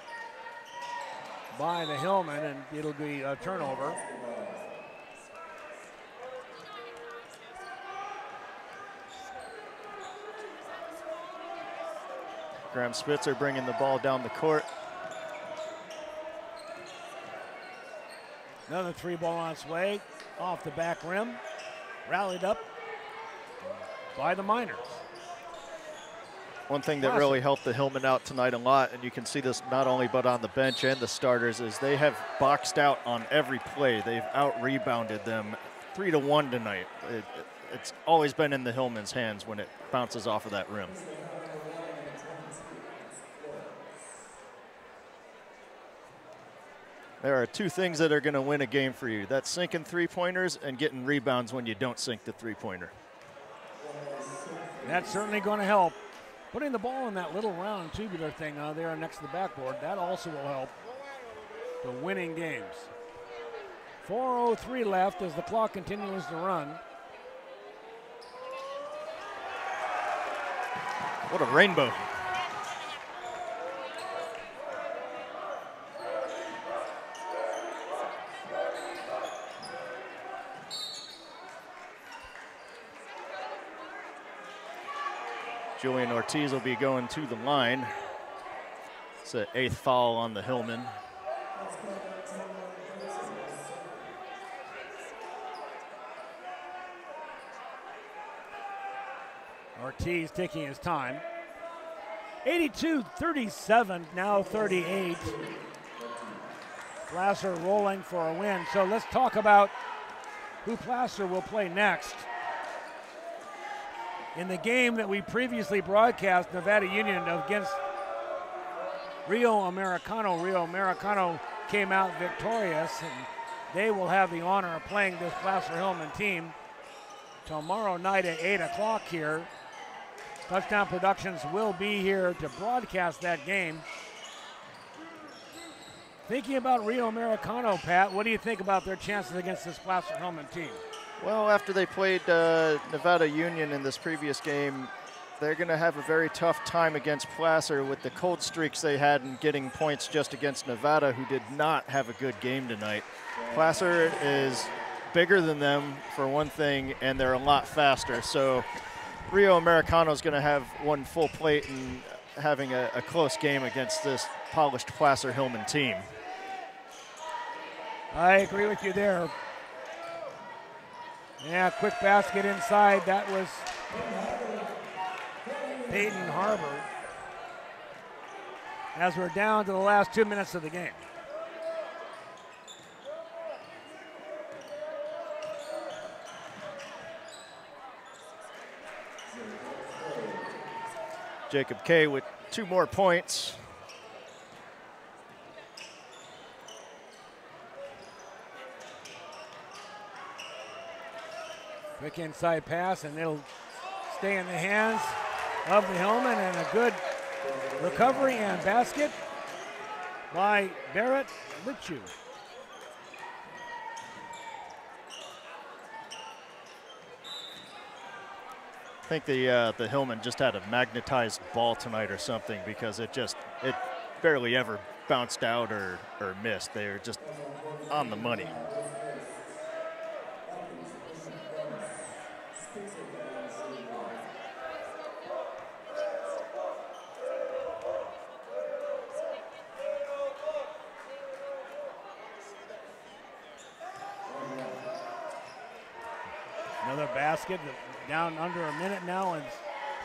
A: by the Hillmen, and it'll be a turnover.
B: Graham Spitzer bringing the ball down the court.
A: Another three ball on its way, off the back rim. Rallied up by the Miners.
B: One thing that really helped the Hillmen out tonight a lot, and you can see this not only but on the bench and the starters, is they have boxed out on every play. They've out-rebounded them 3-1 tonight. It's always been in the Hillmen's hands when it bounces off of that rim. There are two things that are going to win a game for you. That's sinking three-pointers and getting rebounds when you don't sink the three-pointer.
A: That's certainly going to help. Putting the ball in that little round tubular thing there next to the backboard, that also will help the winning games. 4:03 left as the clock continues to run.
B: What a rainbow. Julian Ortiz will be going to the line. It's the 8th foul on the Hillmen.
A: Ortiz taking his time. 82-37, now 38. Placer rolling for a win. So let's talk about who Placer will play next. In the game that we previously broadcast, Nevada Union against Rio Americano came out victorious, and they will have the honor of playing this Placer Hillmen team tomorrow night at 8 o'clock here. Touchdown Productions will be here to broadcast that game. Thinking about Rio Americano, Pat, what do you think about their chances against this Placer Hillmen team?
B: Well, after they played Nevada Union in this previous game, they're going to have a very tough time against Placer with the cold streaks they had in getting points just against Nevada, who did not have a good game tonight. Placer is bigger than them, for one thing, and they're a lot faster. So Rio Americano is going to have one full plate, and having a close game against this polished Placer Hillmen team.
A: I agree with you there. Yeah, quick basket inside. That was Peyton Harbor. As we're down to the last 2 minutes of the game.
B: Jacob Kay with 2 more points.
A: Quick inside pass, and it'll stay in the hands of the Hillmen, and a good recovery and basket by Barrett Litchu.
B: I think the Hillmen just had a magnetized ball tonight or something, because it barely ever bounced out or missed. They were just on the money.
A: Another basket down under a minute now, and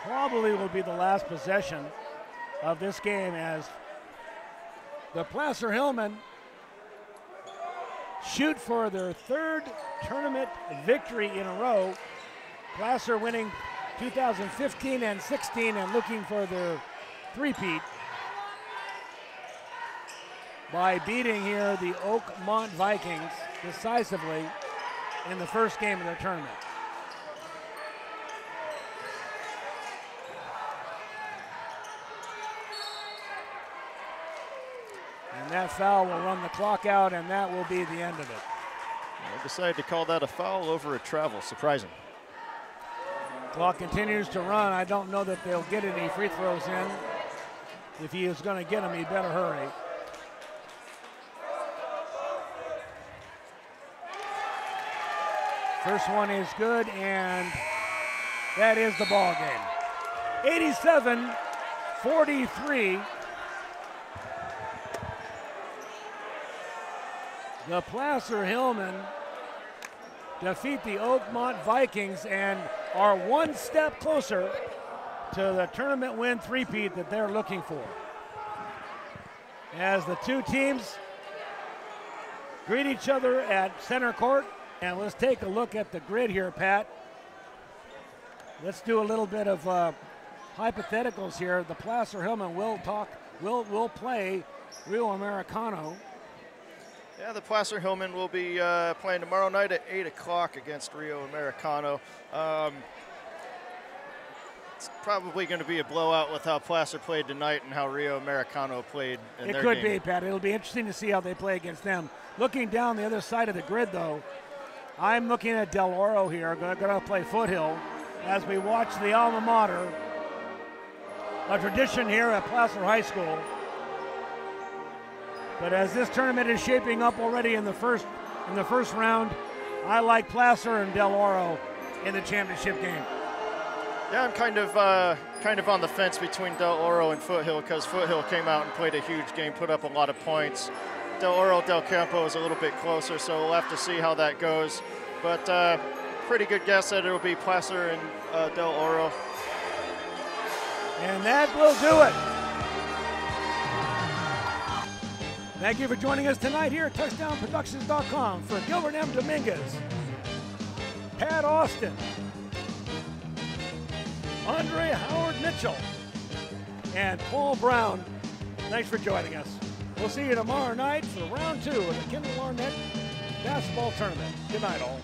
A: probably will be the last possession of this game, as the Placer Hillmen shoot for their 3rd tournament victory in a row. Placer winning 2015 and 16 and looking for their three-peat by beating here the Oakmont Vikings decisively in the first game of their tournament. And that foul will run the clock out, and that will be the end of it.
B: They decided to call that a foul over a travel. Surprising.
A: Clock continues to run. I don't know that they'll get any free throws in. If he is going to get them, he better hurry. First one is good, and that is the ball game. 87-43. The Placer Hillmen defeat the Oakmont Vikings and are one step closer to the tournament win three-peat that they're looking for. As the two teams greet each other at center court, and let's take a look at the grid here, Pat. Let's do a little bit of hypotheticals here. The Placer Hillmen will play Rio Americano.
B: Yeah, the Placer Hillmen will be playing tomorrow night at 8 o'clock against Rio Americano. It's probably going to be a blowout with how Placer played tonight and how Rio Americano played in their game.
A: It could be, Pat. It'll be interesting to see how they play against them. Looking down the other side of the grid, though, I'm looking at Del Oro here. Going to play Foothill as we watch the alma mater, a tradition here at Placer High School. But as this tournament is shaping up already in the first round, I like Placer and Del Oro in the championship game.
B: Yeah, I'm kind of on the fence between Del Oro and Foothill, because Foothill came out and played a huge game, put up a lot of points. Del Oro, Del Campo is a little bit closer, so we'll have to see how that goes. But pretty good guess that it'll be Placer and Del Oro.
A: And that will do it. Thank you for joining us tonight here at TouchdownProductions.com. For Gilbert M. Dominguez, Pat Austin, Andre Howard Mitchell, and Paul Brown, thanks for joining us. We'll see you tomorrow night for round 2 of the Kendall Arnett basketball tournament. Good night, all.